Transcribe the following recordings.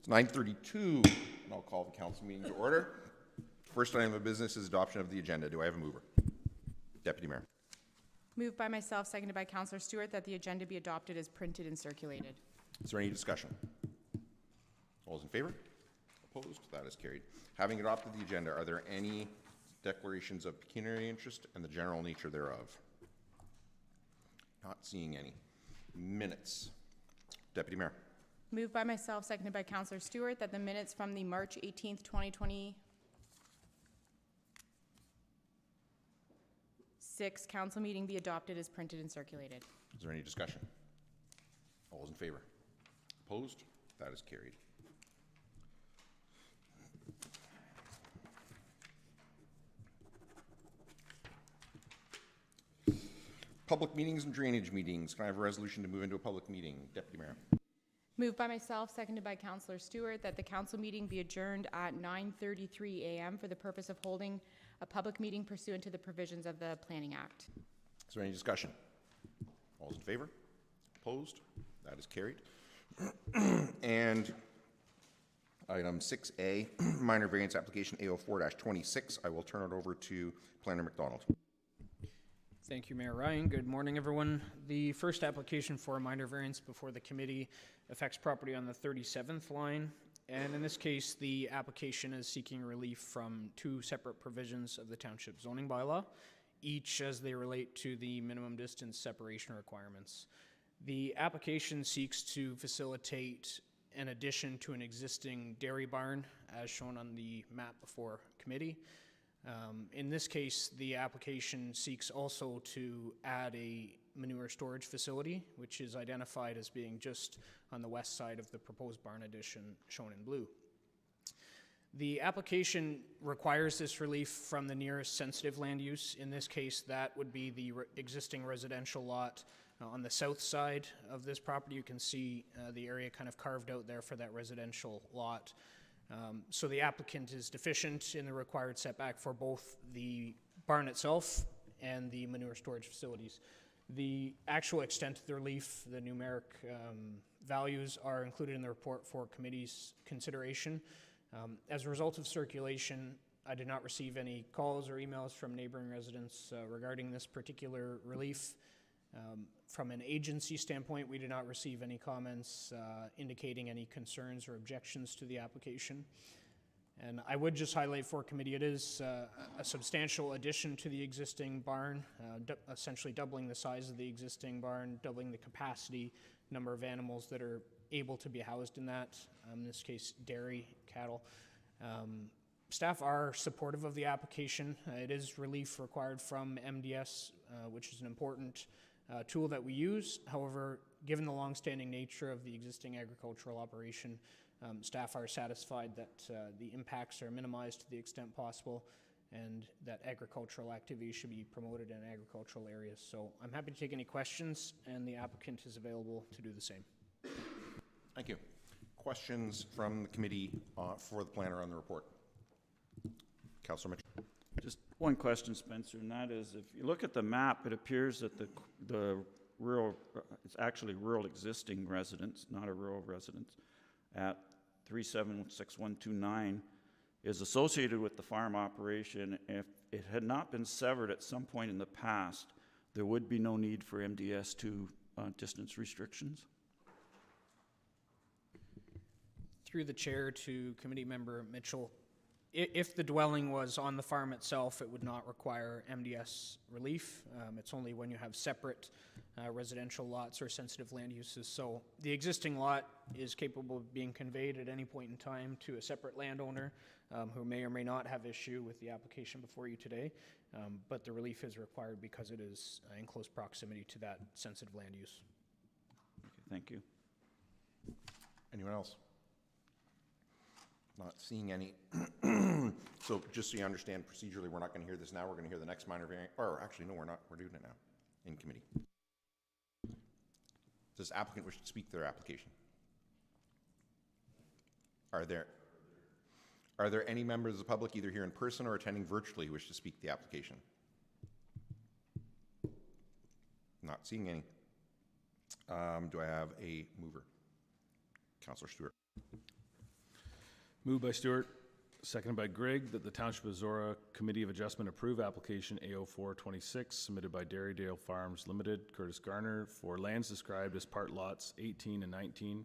9:32, and I'll call the council meeting to order. First item of business is adoption of the agenda. Do I have a mover? Deputy Mayor. Moved by myself, seconded by Councillor Stewart, that the agenda be adopted as printed and circulated. Is there any discussion? All those in favor? Opposed? That is carried. Having adopted the agenda, are there any declarations of pecuniary interest and the general nature thereof? Not seeing any. Minutes. Deputy Mayor. Moved by myself, seconded by Councillor Stewart, that the minutes from the March 18th, 2026 council meeting be adopted as printed and circulated. Is there any discussion? All those in favor? Opposed? That is carried. Public meetings and drainage meetings. Can I have a resolution to move into a public meeting? Deputy Mayor. Moved by myself, seconded by Councillor Stewart, that the council meeting be adjourned at 9:33 a.m. for the purpose of holding a public meeting pursuant to the provisions of the Planning Act. Is there any discussion? All those in favor? Opposed? That is carried. And item 6A, minor variance application A04-26. I will turn it over to Planner McDonald. Thank you, Mayor Ryan. Good morning, everyone. The first application for a minor variance before the committee affects property on the 37th line. And in this case, the application is seeking relief from two separate provisions of the township zoning bylaw, each as they relate to the minimum distance separation requirements. The application seeks to facilitate an addition to an existing dairy barn as shown on the map before committee. In this case, the application seeks also to add a manure storage facility, which is identified as being just on the west side of the proposed barn addition shown in blue. The application requires this relief from the nearest sensitive land use. In this case, that would be the existing residential lot on the south side of this property. You can see the area kind of carved out there for that residential lot. So the applicant is deficient in the required setback for both the barn itself and the manure storage facilities. The actual extent of the relief, the numeric values, are included in the report for committee's consideration. As a result of circulation, I did not receive any calls or emails from neighboring residents regarding this particular relief. From an agency standpoint, we did not receive any comments indicating any concerns or objections to the application. And I would just highlight for committee, it is a substantial addition to the existing barn, essentially doubling the size of the existing barn, doubling the capacity, number of animals that are able to be housed in that, in this case, dairy, cattle. Staff are supportive of the application. It is relief required from MDS, which is an important tool that we use. However, given the long-standing nature of the existing agricultural operation, staff are satisfied that the impacts are minimized to the extent possible and that agricultural activity should be promoted in agricultural areas. So I'm happy to take any questions, and the applicant is available to do the same. Thank you. Questions from the committee for the planner on the report? Councillor Mitchell. Just one question, Spencer, and that is, if you look at the map, it appears that the rural, it's actually rural existing residence, not a rural residence, at 376129 is associated with the farm operation. If it had not been severed at some point in the past, there would be no need for MDS2 distance restrictions. Through the chair to committee member Mitchell, if the dwelling was on the farm itself, it would not require MDS relief. It's only when you have separate residential lots or sensitive land uses. So the existing lot is capable of being conveyed at any point in time to a separate landowner who may or may not have issue with the application before you today. But the relief is required because it is in close proximity to that sensitive land use. Okay, thank you. Anyone else? Not seeing any. So just so you understand, procedurally, we're not going to hear this now. We're going to hear the next minor variant. Or actually, no, we're not. We're doing it now in committee. Does applicant wish to speak to their application? Are there any members of the public, either here in person or attending virtually, who wish to speak to the application? Not seeing any. Do I have a mover? Councillor Stewart. Moved by Stewart, seconded by Grigg, that the Township of Zorra Committee of Adjustment approve application A0426 submitted by Dairydale Farms Limited, Curtis Garner, for lands described as part lots 18 and 19,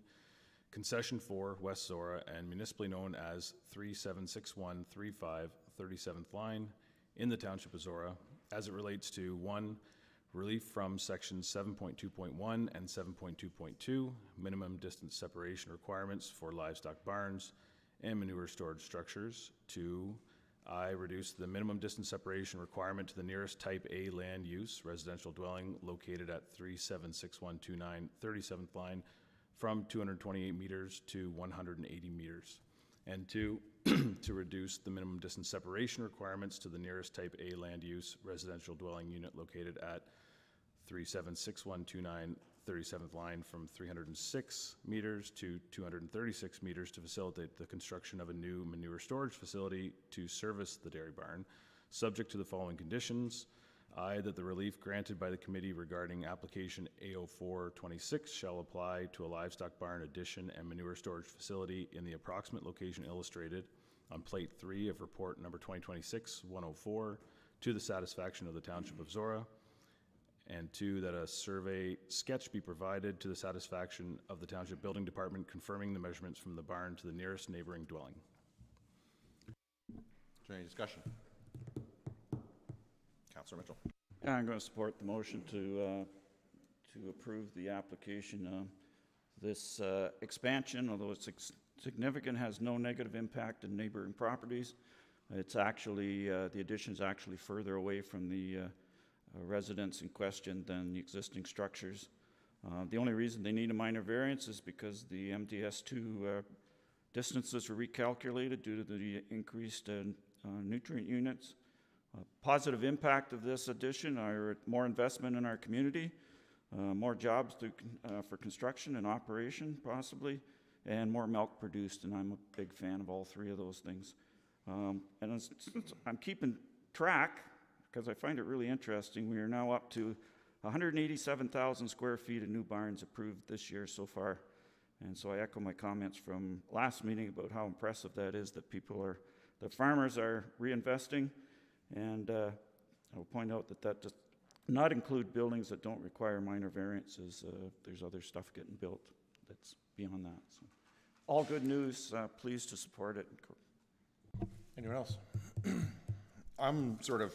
concession 4, West Zorra, and municipally known as 376135 37th line in the Township of Zorra, as it relates to 1, relief from sections 7.2.1 and 7.2.2, minimum distance separation requirements for livestock barns and manure storage structures. 2, reduce the minimum distance separation requirement to the nearest type A land use, residential dwelling located at 376129 37th line from 228 meters to 180 meters. And 2, to reduce the minimum distance separation requirements to the nearest type A land use, residential dwelling unit located at 376129 37th line from 306 meters to 236 meters to facilitate the construction of a new manure storage facility to service the dairy barn, subject to the following conditions. I, that the relief granted by the committee regarding application A0426 shall apply to a livestock barn addition and manure storage facility in the approximate location illustrated on plate 3 of report number 2026-104 to the satisfaction of the Township of Zorra. And 2, that a survey sketch be provided to the satisfaction of the Township Building Department confirming the measurements from the barn to the nearest neighboring dwelling. Is there any discussion? Councillor Mitchell. Yeah, I'm going to support the motion to approve the application. This expansion, although it's significant, has no negative impact on neighboring properties. It's actually, the addition is actually further away from the residents in question than the existing structures. The only reason they need a minor variance is because the MDS2 distances were recalculated due to the increased nutrient units. Positive impact of this addition are more investment in our community, more jobs for construction and operation possibly, and more milk produced, and I'm a big fan of all three of those things. And I'm keeping track, because I find it really interesting. We are now up to 187,000 square feet of new barns approved this year so far. And so I echo my comments from last meeting about how impressive that is, that the farmers are reinvesting. And I'll point out that does not include buildings that don't require minor variances. There's other stuff getting built that's beyond that. So, all good news. Pleased to support it. Anyone else? I'm sort of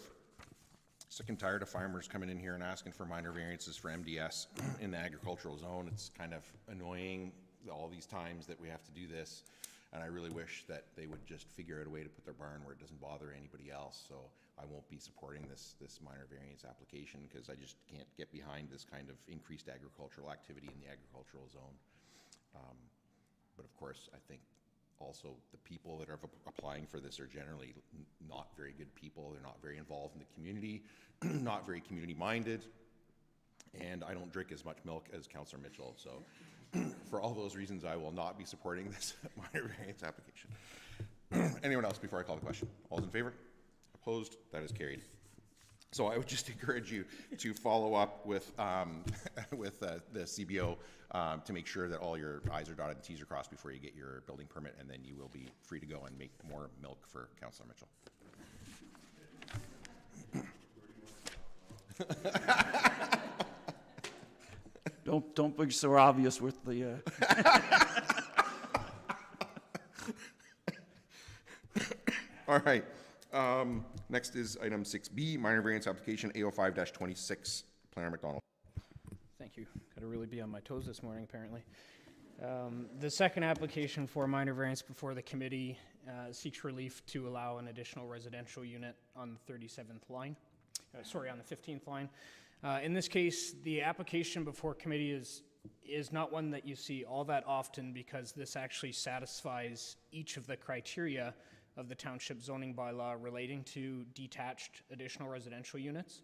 sick and tired of farmers coming in here and asking for minor variances for MDS in the agricultural zone. It's kind of annoying all these times that we have to do this, and I really wish that they would just figure out a way to put their barn where it doesn't bother anybody else. So I won't be supporting this minor variance application because I just can't get behind this kind of increased agricultural activity in the agricultural zone. But of course, I think also the people that are applying for this are generally not very good people. They're not very involved in the community, not very community minded, and I don't drink as much milk as Councillor Mitchell. So for all those reasons, I will not be supporting this minor variance application. Anyone else before I call the question? All those in favor? Opposed? That is carried. So I would just encourage you to follow up with the CBO to make sure that all your I's are dotted and T's are crossed before you get your building permit, and then you will be free to go and make more milk for Councillor Mitchell. Don't be so obvious with the. All right. Next is item 6B, minor variance application A05-26, Planner McDonald. Thank you. Got to really be on my toes this morning, apparently. The second application for minor variance before the committee seeks relief to allow an additional residential unit on the 37th line. On the 15th line. In this case, the application before committee is not one that you see all that often because this actually satisfies each of the criteria of the township zoning bylaw relating to detached additional residential units.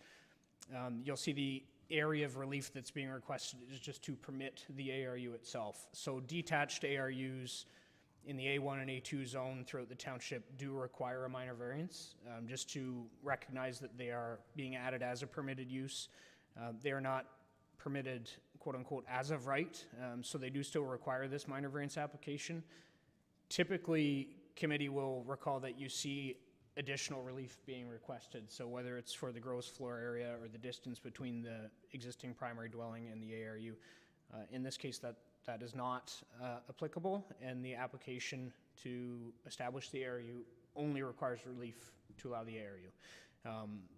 You'll see the area of relief that's being requested is just to permit the ARU itself. So detached ARUs in the A1 and A2 zone throughout the township do require a minor variance, just to recognize that they are being added as a permitted use. They are not permitted, quote unquote, as of right, so they do still require this minor variance application. Typically, committee will recall that you see additional relief being requested. So whether it's for the gross floor area or the distance between the existing primary dwelling and the ARU, in this case that is not applicable, and the application to establish the ARU only requires relief to allow the ARU.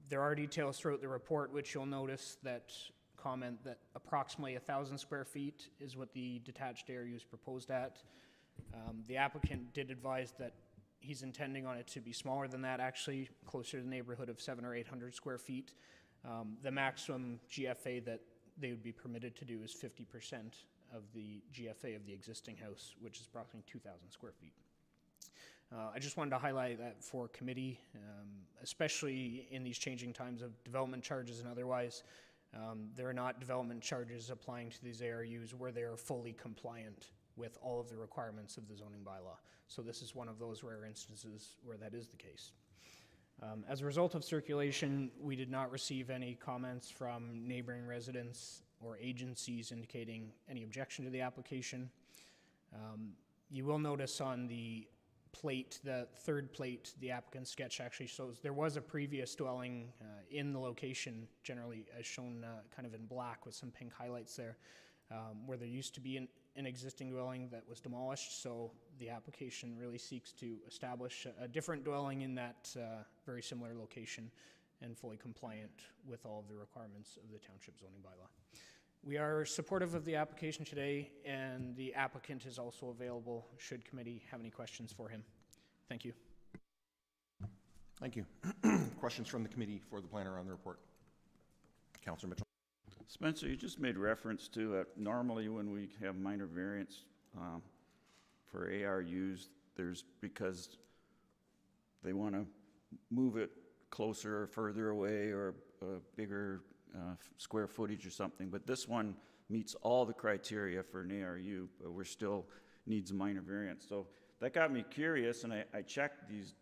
There are details throughout the report which you'll notice that comment that approximately 1,000 square feet is what the detached ARU is proposed at. The applicant did advise that he's intending on it to be smaller than that, actually closer to the neighborhood of 700 or 800 square feet. The maximum GFA that they would be permitted to do is 50% of the GFA of the existing house, which is approximately 2,000 square feet. I just wanted to highlight that for committee, especially in these changing times of development charges and otherwise. There are not development charges applying to these ARUs where they are fully compliant with all of the requirements of the zoning bylaw. So this is one of those rare instances where that is the case. As a result of circulation, we did not receive any comments from neighboring residents or agencies indicating any objection to the application. You will notice on the plate, the third plate, the applicant's sketch actually shows there was a previous dwelling in the location, generally as shown kind of in black with some pink highlights there, where there used to be an existing dwelling that was demolished. So the application really seeks to establish a different dwelling in that very similar location and fully compliant with all of the requirements of the township zoning bylaw. We are supportive of the application today, and the applicant is also available should committee have any questions for him. Thank you. Thank you. Questions from the committee for the planner on the report? Councillor Mitchell. Spencer, you just made reference to normally when we have minor variance for ARUs, there's because they want to move it closer or further away or a bigger square footage or something, but this one meets all the criteria for an ARU, but we're still needs a minor variance. So that got me curious, and I checked these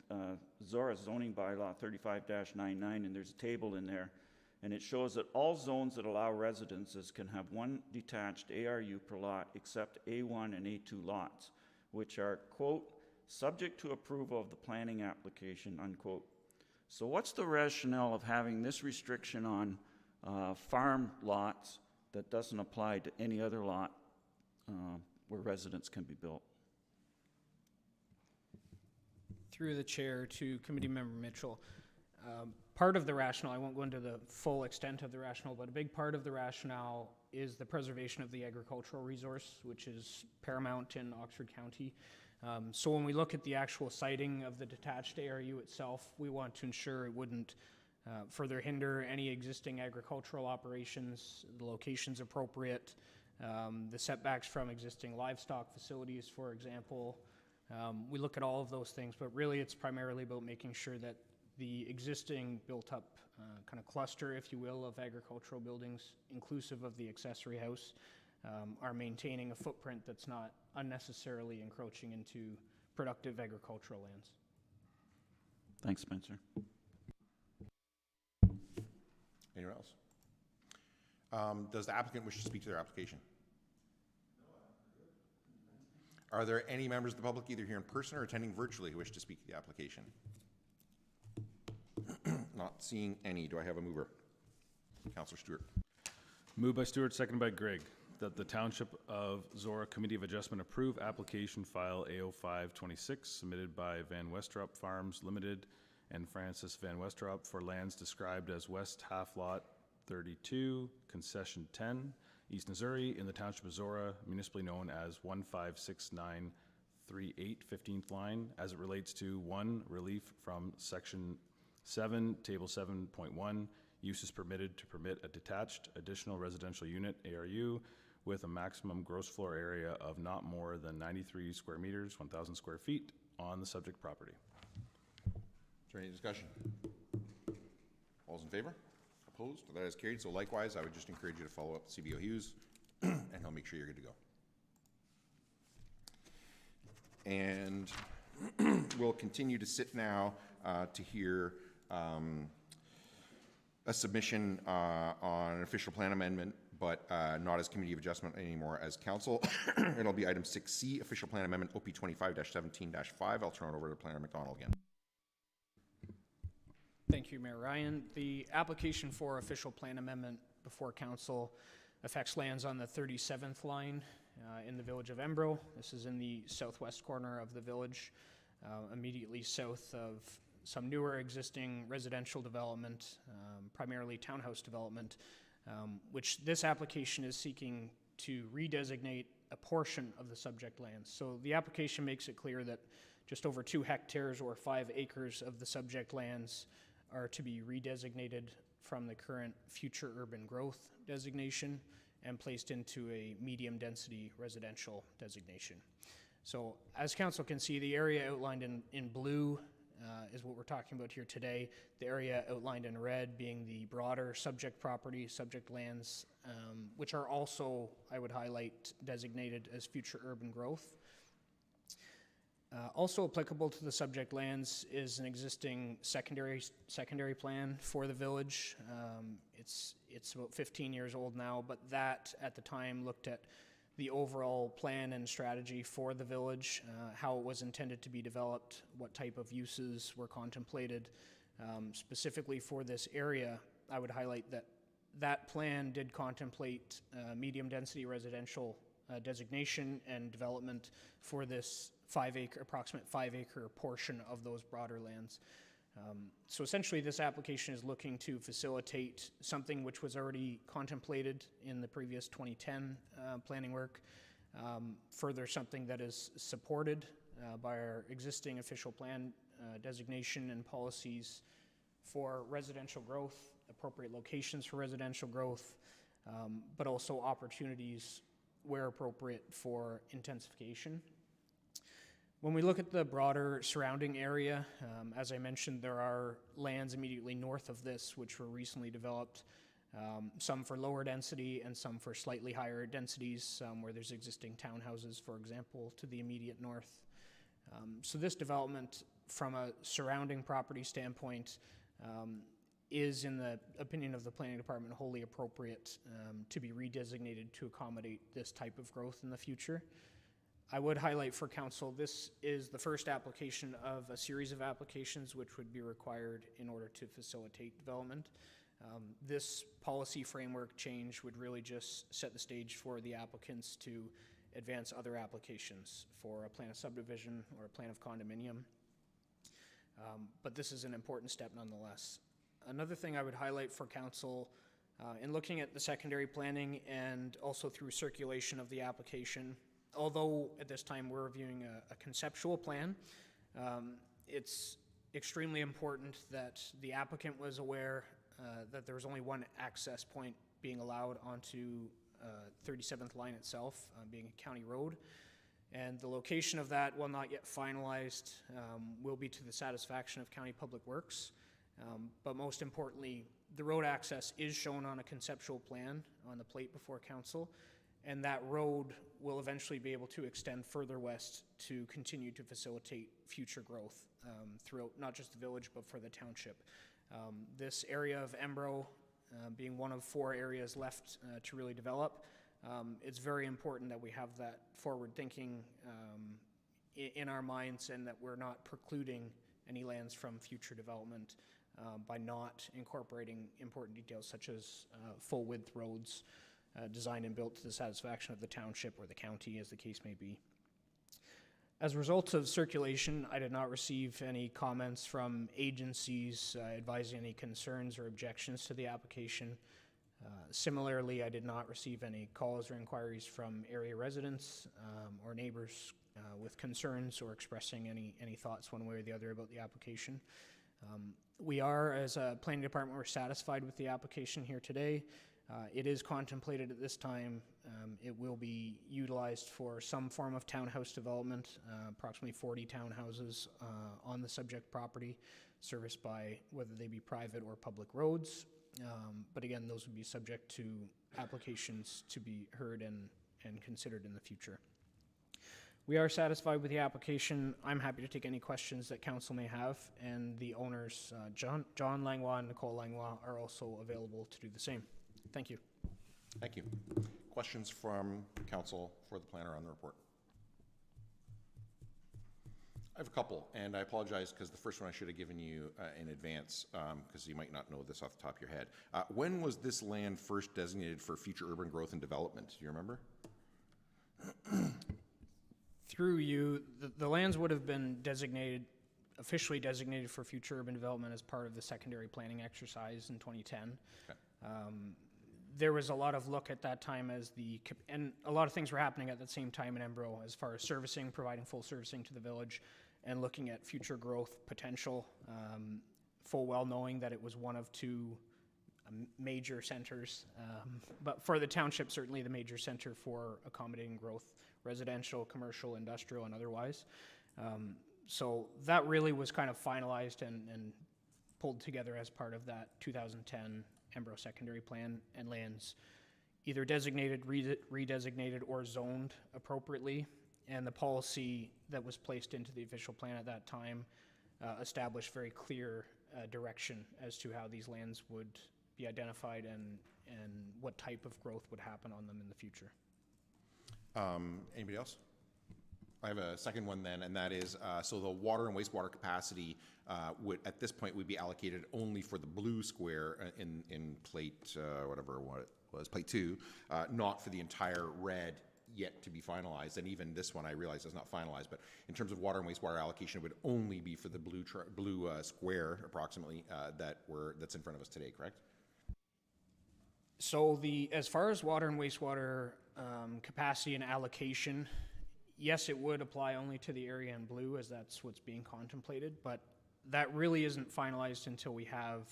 Zorra zoning bylaw 35-99, and there's a table in there, and it shows that all zones that allow residences can have one detached ARU per lot except A1 and A2 lots, which are, quote, subject to approval of the planning application, unquote. So what's the rationale of having this restriction on farm lots that doesn't apply to any other lot where residents can be built? Through the chair to committee member Mitchell, part of the rationale, I won't go into the full extent of the rationale, but a big part of the rationale is the preservation of the agricultural resource, which is paramount in Oxford County. So when we look at the actual siting of the detached ARU itself, we want to ensure it wouldn't further hinder any existing agricultural operations, the location's appropriate, the setbacks from existing livestock facilities, for example. We look at all of those things, but really it's primarily about making sure that the existing built-up kind of cluster, if you will, of agricultural buildings, inclusive of the accessory house, are maintaining a footprint that's not unnecessarily encroaching into productive agricultural lands. Thanks, Spencer. Anyone else? Does the applicant wish to speak to their application? Are there any members of the public, either here in person or attending virtually, who wish to speak to the application? Not seeing any. Do I have a mover? Councillor Stewart. Moved by Stewart, seconded by Grigg, that the Township of Zorra Committee of Adjustment approve application file A0526 submitted by Van Westrop Farms Limited and Francis Van Westrop for lands described as West Half Lot 32, Concession 10, East Missouri, in the Township of Zorra, municipally known as 156938 15th line, as it relates to 1, relief from Section 7, Table 7.1, uses permitted to permit a detached additional residential unit, ARU, with a maximum gross floor area of not more than 93 square meters, 1,000 square feet, on the subject property. Is there any discussion? All's in favor? Opposed? That is carried. So likewise, I would just encourage you to follow up with CBO Hughes, and he'll make sure you're good to go. And we'll continue to sit now to hear a submission on an official plan amendment but not as Committee of Adjustment anymore as Council. It'll be item 6C, Official Plan Amendment OP 25-17-5. I'll turn it over to Planner McDonald again. Thank you, Mayor Ryan. The application for official plan amendment before council affects lands on the 37th line in the village of Embro. This is in the southwest corner of the village, immediately south of some newer existing residential development, primarily townhouse development, which this application is seeking to redesignate a portion of the subject lands. So the application makes it clear that just over 2 hectares or 5 acres of the subject lands are to be redesignated from the current future urban growth designation and placed into a medium density residential designation. So as council can see, the area outlined in blue is what we're talking about here today. The area outlined in red being the broader subject property, subject lands, which are also, I would highlight, designated as future urban growth. Also applicable to the subject lands is an existing secondary plan for the village. It's about 15 years old now, but that at the time looked at the overall plan and strategy for the village, how it was intended to be developed, what type of uses were contemplated. Specifically for this area, I would highlight that that plan did contemplate medium density residential designation and development for this approximate 5 acre portion of those broader lands. So essentially this application is looking to facilitate something which was already contemplated in the previous 2010 planning work, further something that is supported by our existing official plan designation and policies for residential growth, appropriate locations for residential growth, but also opportunities where appropriate for intensification. When we look at the broader surrounding area, as I mentioned, there are lands immediately north of this which were recently developed, some for lower density and some for slightly higher densities, where there's existing townhouses, for example, to the immediate north. So this development, from a surrounding property standpoint, is, in the opinion of the planning department, wholly appropriate to be redesignated to accommodate this type of growth in the future. I would highlight for council, this is the first application of a series of applications which would be required in order to facilitate development. This policy framework change would really just set the stage for the applicants to advance other applications for a plan of subdivision or a plan of condominium. But this is an important step nonetheless. Another thing I would highlight for council, in looking at the secondary planning and also through circulation of the application, although at this time we're reviewing a conceptual plan, it's extremely important that the applicant was aware that there was only one access point being allowed onto 37th line itself, being a county road. And the location of that, while not yet finalized, will be to the satisfaction of County Public Works. But most importantly, the road access is shown on a conceptual plan on the plate before council, and that road will eventually be able to extend further west to continue to facilitate future growth throughout not just the village but for the township. This area of Embro, being one of 4 areas left to really develop, it's very important that we have that forward thinking in our minds, and that we're not precluding any lands from future development by not incorporating important details such as full width roads designed and built to the satisfaction of the township or the county, as the case may be. As a result of circulation, I did not receive any comments from agencies advising any concerns or objections to the application. Similarly, I did not receive any calls or inquiries from area residents or neighbors with concerns or expressing any thoughts one way or the other about the application. We are, as a planning department, we're satisfied with the application here today. It is contemplated at this time. It will be utilized for some form of townhouse development, approximately 40 townhouses on the subject property, serviced by whether they be private or public roads. But again, those would be subject to applications to be heard and considered in the future. We are satisfied with the application. I'm happy to take any questions that council may have, and the owners, John Langlois and Nicole Langlois, are also available to do the same. Thank you. Thank you. Questions from council for the planner on the report? I have a couple, and I apologize because the first one I should have given you in advance, because you might not know this off the top of your head. When was this land first designated for future urban growth and development? Do you remember? Through you, the lands would have been officially designated for future urban development as part of the secondary planning exercise in 2010. Okay. There was a lot of look at that time and a lot of things were happening at the same time in Embro as far as servicing, providing full servicing to the village, and looking at future growth potential, full well knowing that it was one of two major centers, but for the township, certainly the major center for accommodating growth, residential, commercial, industrial, and otherwise. So that really was kind of finalized and pulled together as part of that 2010 Embro secondary plan, and lands either designated, redesignated, or zoned appropriately. And the policy that was placed into the official plan at that time established very clear direction as to how these lands would be identified and what type of growth would happen on them in the future. Anybody else? I have a second one then, and that is, so the water and wastewater capacity would, at this point, would be allocated only for the blue square in plate, whatever it was, plate 2, not for the entire red yet to be finalized. And even this one, I realize is not finalized, but in terms of water and wastewater allocation, it would only be for the blue square, approximately, that's in front of us today, correct? So as far as water and wastewater capacity and allocation, yes, it would apply only to the area in blue, as that's what's being contemplated, but that really isn't finalized until we have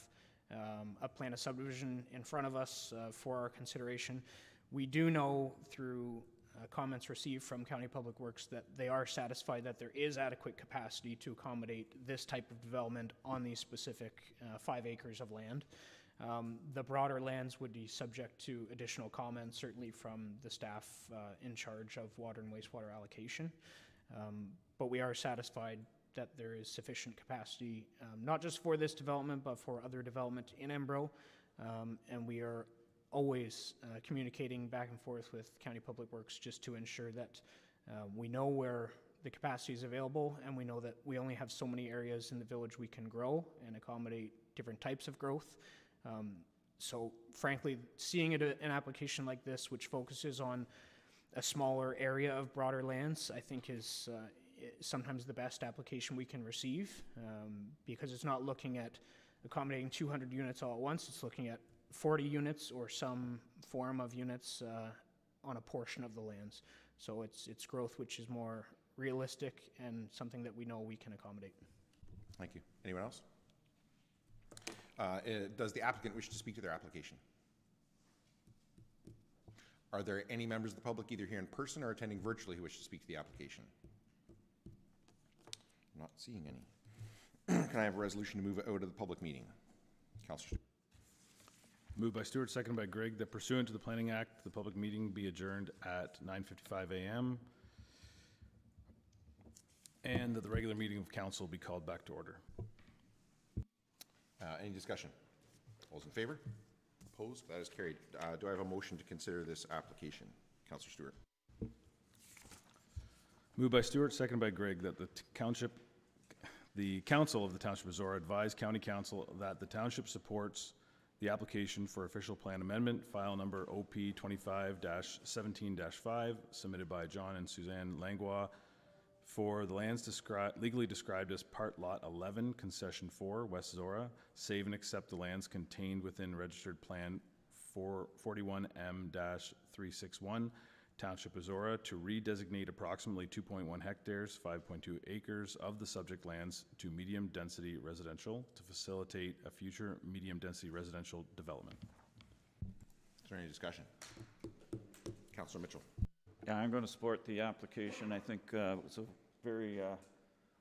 a plan of subdivision in front of us for our consideration. We do know through comments received from County Public Works that they are satisfied that there is adequate capacity to accommodate this type of development on these specific 5 acres of land. The broader lands would be subject to additional comments, certainly from the staff in charge of water and wastewater allocation. But we are satisfied that there is sufficient capacity, not just for this development, but for other development in Embro. And we are always communicating back and forth with County Public Works just to ensure that we know where the capacity is available, and we know that we only have so many areas in the village we can grow and accommodate different types of growth. So frankly, seeing an application like this, which focuses on a smaller area of broader lands, I think is sometimes the best application we can receive, because it's not looking at accommodating 200 units all at once. It's looking at 40 units or some form of units on a portion of the lands. So it's growth which is more realistic and something that we know we can accommodate. Thank you. Anyone else? Does the applicant wish to speak to their application? Are there any members of the public, either here in person or attending virtually, who wish to speak to the application? I'm not seeing any. Can I have a resolution to move it out of the public meeting? Councillor. Moved by Stewart, seconded by Grigg, that pursuant to the Planning Act, the public meeting be adjourned at 9:55 a.m. and that the regular meeting of council be called back to order. Any discussion? All those in favor? Opposed? That is carried. Do I have a motion to consider this application? Councillor Stewart. Moved by Stewart, seconded by Grigg, that the council of the Township of Zorra advise County Council that the township supports the application for official plan amendment, file number OP 25-17-5, submitted by John and Suzanne Langlois, for the lands legally described as Part Lot 11, Concession 4, West Zorra, save and accept the lands contained within Registered Plan 41M-361, Township of Zorra, to redesignate approximately 2.1 hectares, 5.2 acres of the subject lands to medium-density residential to facilitate a future medium-density residential development. Is there any discussion? Councillor Mitchell. Yeah, I'm going to support the application. I think it's a very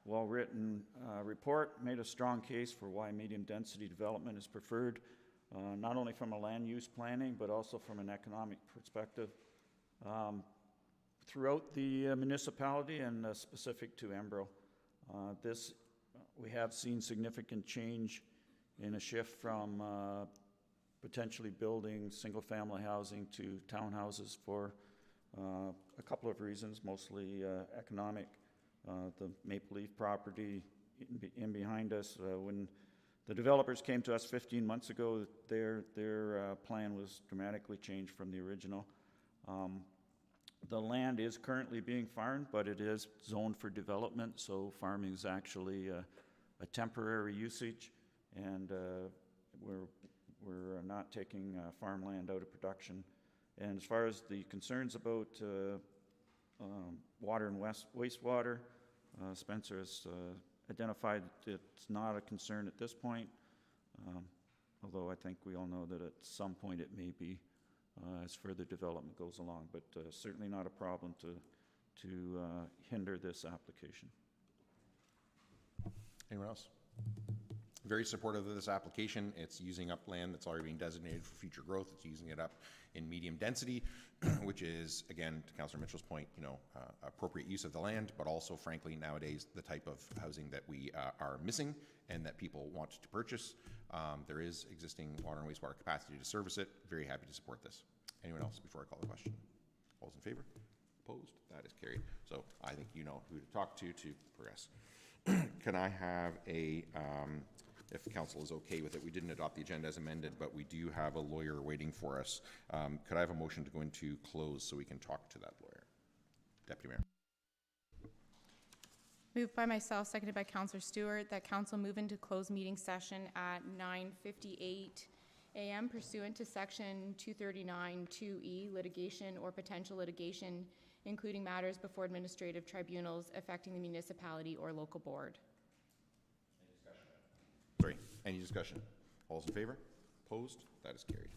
well-written report, made a strong case for why medium-density development is preferred, not only from a land use planning, but also from an economic perspective. Throughout the municipality and specific to Embro, we have seen significant change in a shift from potentially building single-family housing to townhouses for a couple of reasons, mostly economic. The Maple Leaf property in behind us, when the developers came to us 15 months ago, their plan was dramatically changed from the original. The land is currently being farmed, but it is zoned for development, so farming is actually a temporary usage, and we're not taking farmland out of production. And as far as the concerns about water and wastewater, Spencer has identified that it's not a concern at this point, although I think we all know that at some point it may be as further development goes along, but certainly not a problem to hinder this application. Anyone else? Very supportive of this application. It's using up land that's already being designated for future growth. It's using it up in medium density, which is, again, to Councillor Mitchell's point, appropriate use of the land, but also, frankly, nowadays, the type of housing that we are missing and that people want to purchase. There is existing water and wastewater capacity to service it. Very happy to support this. Anyone else before I call the question? All those in favor? Opposed? That is carried. So I think you know who to talk to progress. Can I have a, if council is okay with it, we didn't adopt the agenda as amended, but we do have a lawyer waiting for us. Could I have a motion to go into close so we can talk to that lawyer? Deputy Mayor. Moved by myself, seconded by Councillor Stewart, that council move into closed meeting session at 9:58 a.m. pursuant to section 239(2)E, litigation or potential litigation, including matters before administrative tribunals affecting the municipality or local board. Sorry, any discussion? All those in favor? Opposed? That is carried.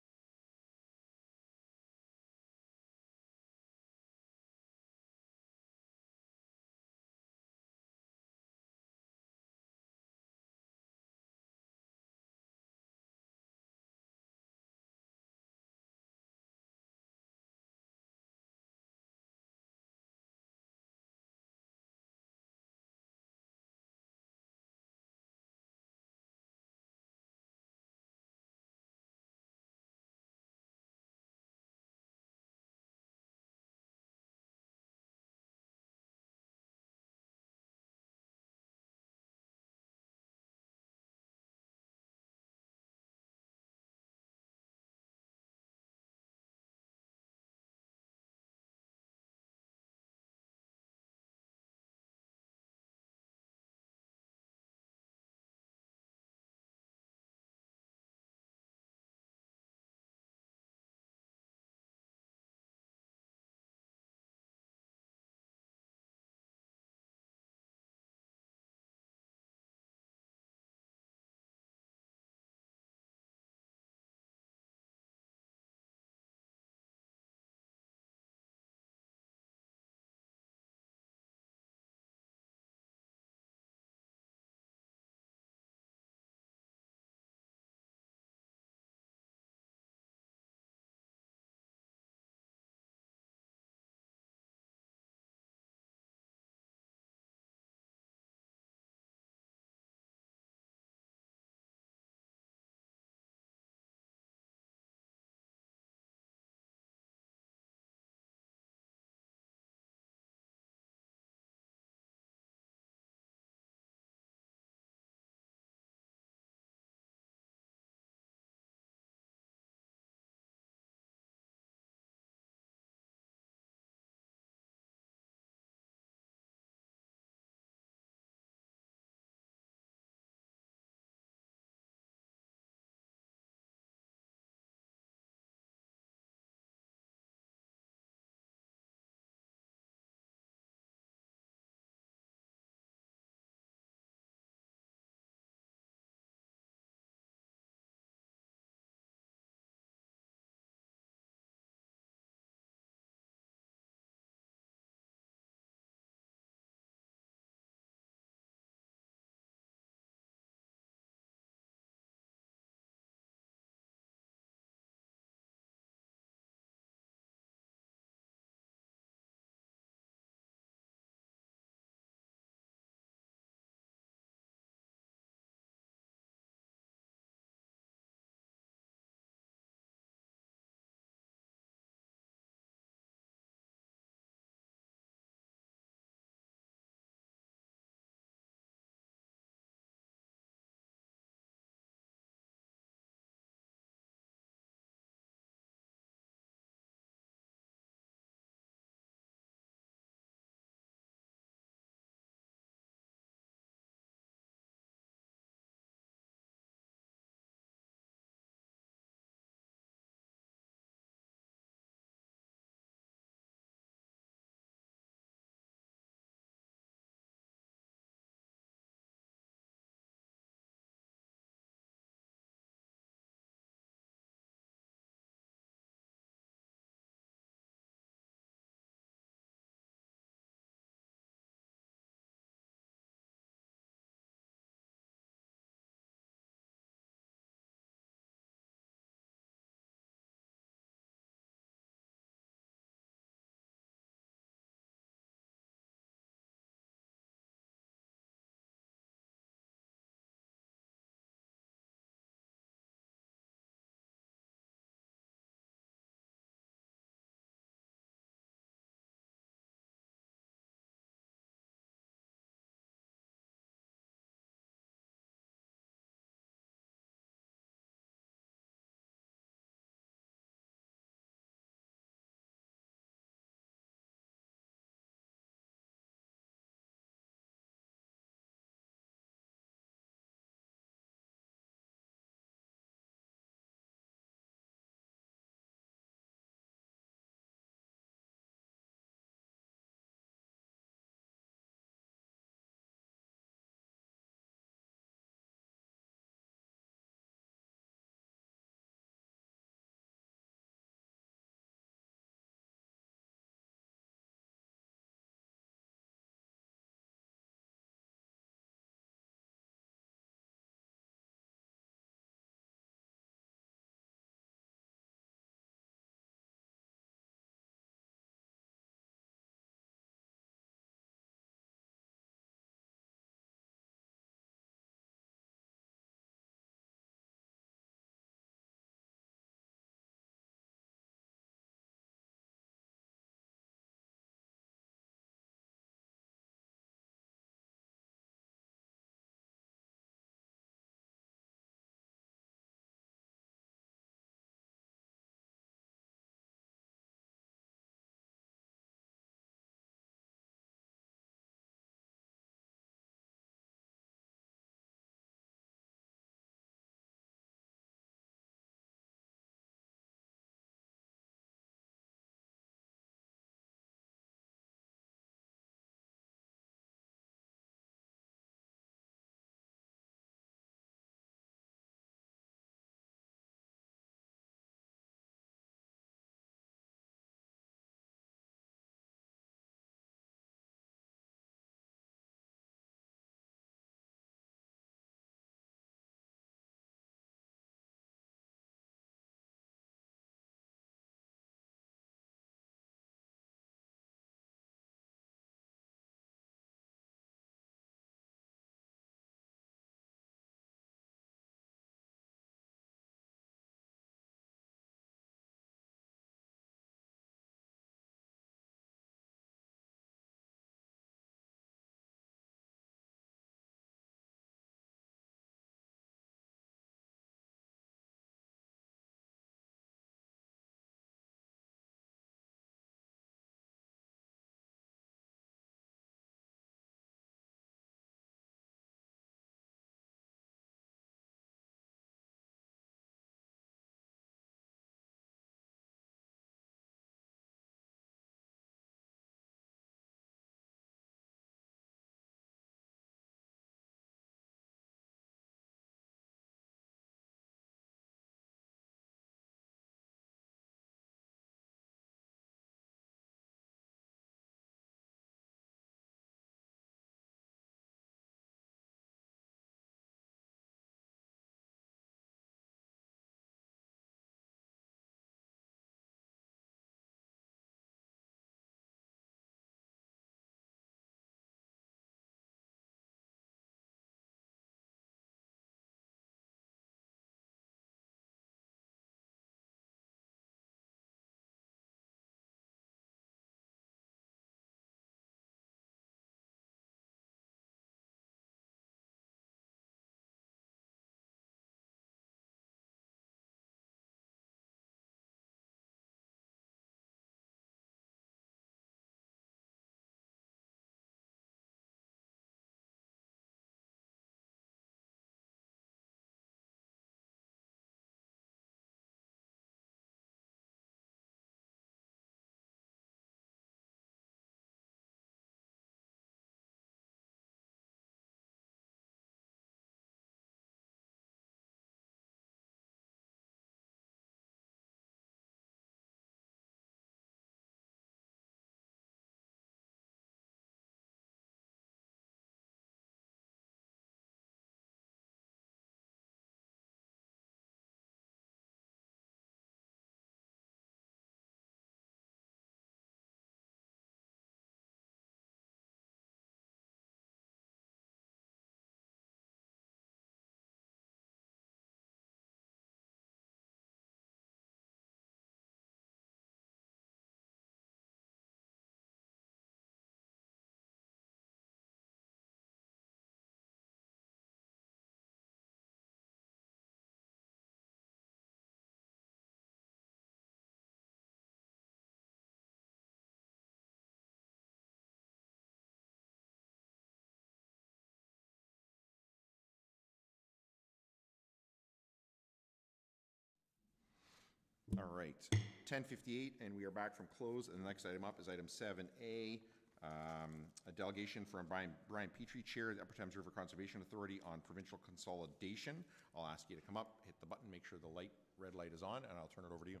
All right, 10:58, and we are back from close, and the next item up is item 7A, a delegation from Brian Petrie, Chair of the Upper Thames River Conservation Authority on Provincial Consolidation. I'll ask you to come up, hit the button, make sure the red light is on, and I'll turn it over to you.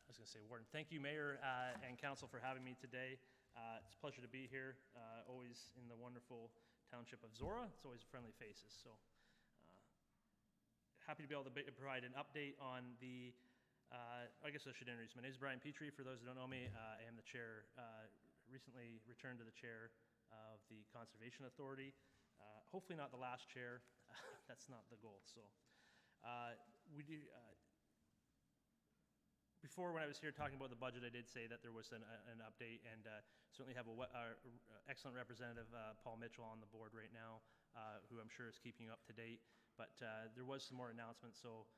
I was going to say, Warden, thank you, Mayor and Council, for having me today. It's a pleasure to be here, always in the wonderful township of Zorra. It's always friendly faces, so happy to be able to provide an update on the, I guess I should introduce. My name is Brian Petrie. For those who don't know me, I am the chair, recently returned to the chair of the Conservation Authority. Hopefully not the last chair. That's not the goal. So we do. Before, when I was here talking about the budget, I did say that there was an update, and certainly have a excellent representative, Paul Mitchell, on the board right now, who I'm sure is keeping you up to date. But there was some more announcements, so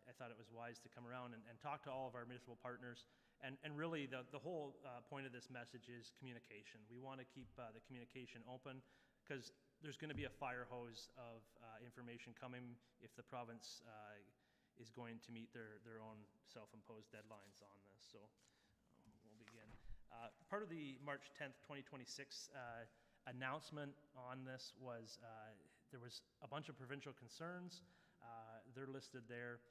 I thought it was wise to come around and talk to all of our municipal partners. And really, the whole point of this message is communication. We want to keep the communication open, because there's going to be a fire hose of information coming if the province is going to meet their own self-imposed deadlines on this. So we'll begin. Part of the March 10th, 2026 announcement on this was there was a bunch of provincial concerns. They're listed there.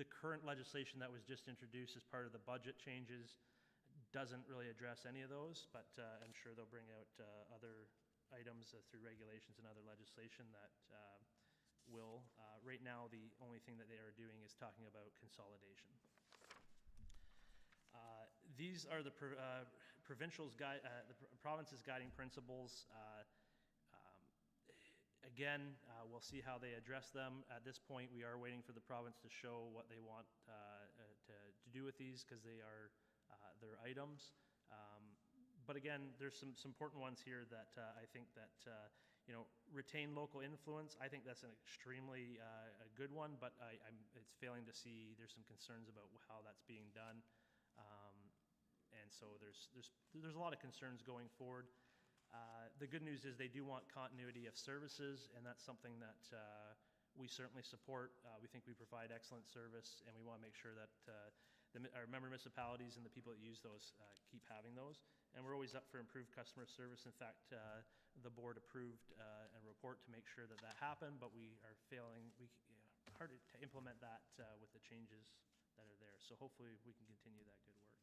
The current legislation that was just introduced as part of the budget changes doesn't really address any of those, but I'm sure they'll bring out other items through regulations and other legislation that will. Right now, the only thing that they are doing is talking about consolidation. These are the provincial's the province's guiding principles. Again, we'll see how they address them. At this point, we are waiting for the province to show what they want to do with these, because they are their items. But again, there's some important ones here that I think that retain local influence. I think that's an extremely a good one, but it's failing to see. There's some concerns about how that's being done, and so there's a lot of concerns going forward. The good news is they do want continuity of services, and that's something that we certainly support. We think we provide excellent service, and we want to make sure that our member municipalities and the people that use those keep having those. And we're always up for improved customer service. In fact, the board approved a report to make sure that happened, but we are failing. Hard to implement that with the changes that are there. So hopefully we can continue that good work.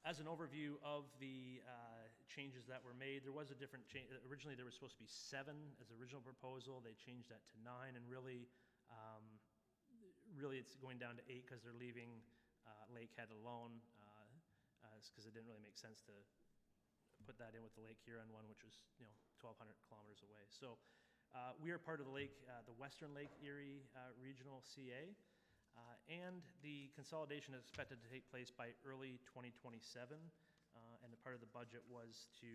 As an overview of the changes that were made, there was a different change. Originally, there was supposed to be 7 as the original proposal. They changed that to 9, and really it's going down to 8 because they're leaving Lakehead alone, because it didn't really make sense to put that in with the Lake Huron one, which was 1,200 kilometers away. So we are part of the Western Lake Erie Regional CA. And the consolidation is expected to take place by early 2027, and a part of the budget was to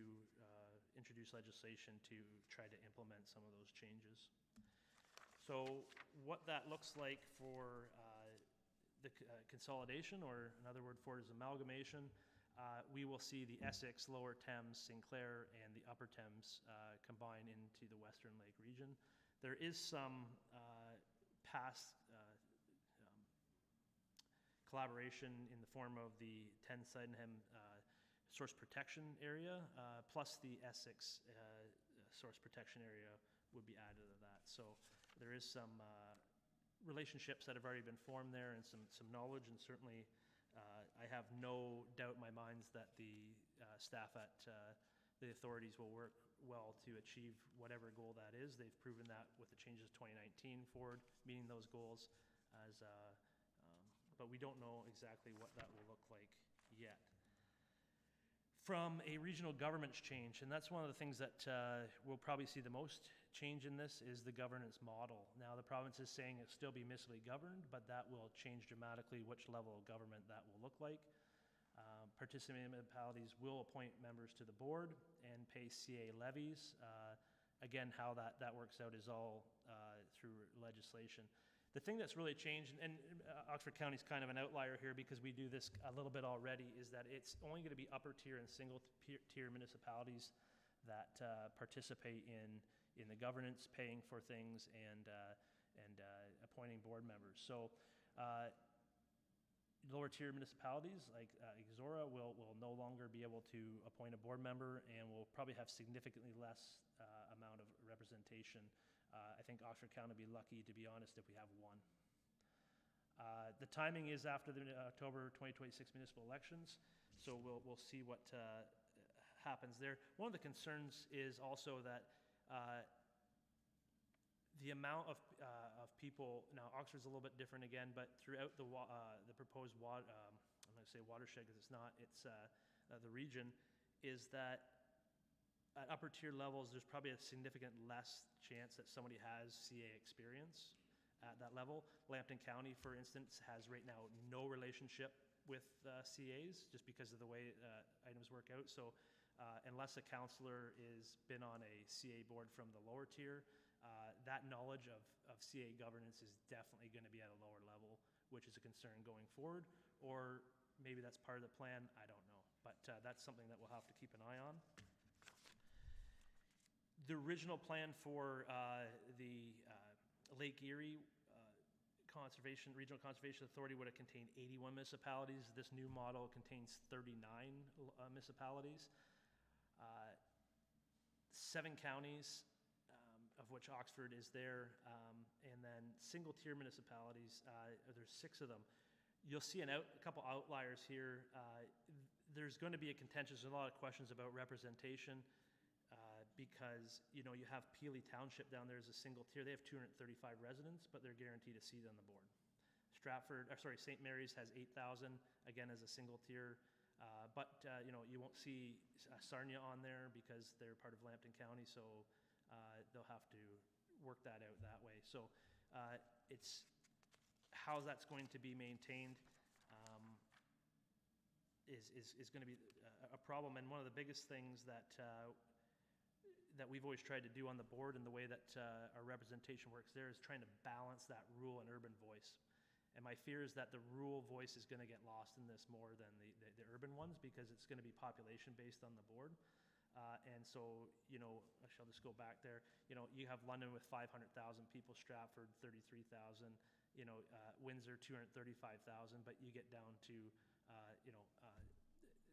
introduce legislation to try to implement some of those changes. So what that looks like for the consolidation, or another word for it is amalgamation, we will see the Essex, Lower Thames, Sinclair, and the Upper Thames combine into the Western Lake region. There is some past collaboration in the form of the 10 Sydenham source protection area, plus the Essex source protection area would be added to that. So there is some relationships that have already been formed there, and some knowledge, and certainly I have no doubt in my mind that the staff at the authorities will work well to achieve whatever goal that is. They've proven that with the changes 2019 forward, meeting those goals, but we don't know exactly what that will look like yet. From a regional governance change, and that's one of the things that we'll probably see the most change in this, is the governance model. Now, the province is saying it'll still be municipally governed, but that will change dramatically which level of government that will look like. Participating municipalities will appoint members to the board and pay CA levies. Again, how that works out is all through legislation. The thing that's really changed, and Oxford County is kind of an outlier here because we do this a little bit already, is that it's only going to be upper tier and single tier municipalities that participate in the governance, paying for things, and appointing board members. So lower tier municipalities like Zorra will no longer be able to appoint a board member and will probably have significantly less amount of representation. I think Oxford County will be lucky, to be honest, if we have one. The timing is after the October 2026 municipal elections, so we'll see what happens there. One of the concerns is also that the amount of people, now Oxford's a little bit different again, but throughout the proposed I'm going to say watershed because it's not, it's the region, is that at upper tier levels, there's probably a significant less chance that somebody has CA experience at that level. Lambton County, for instance, has right now no relationship with CAs just because of the way items work out. So unless a councillor is been on a CA board from the lower tier, that knowledge of CA governance is definitely going to be at a lower level, which is a concern going forward. Or maybe that's part of the plan, I don't know. But that's something that we'll have to keep an eye on. The original plan for the Lake Erie Regional Conservation Authority would have contained 81 municipalities. This new model contains 39 municipalities, 7 counties, of which Oxford is there, and then single-tier municipalities, there's 6 of them. You'll see a couple outliers here. There's going to be a contentious, there's a lot of questions about representation, because you have Peely Township down there as a single tier. They have 235 residents, but they're guaranteed a seat on the board. St. Mary's has 8,000, again as a single tier, but you won't see Sarnia on there because they're part of Lambton County, so they'll have to work that out that way. So it's how that's going to be maintained is going to be a problem, and one of the biggest things that we've always tried to do on the board and the way that our representation works there is trying to balance that rural and urban voice. And my fear is that the rural voice is going to get lost in this more than the urban ones because it's going to be population based on the board. And so, I shall just go back there. You have London with 500,000 people, Stratford 33,000, Windsor 235,000, but you get down to,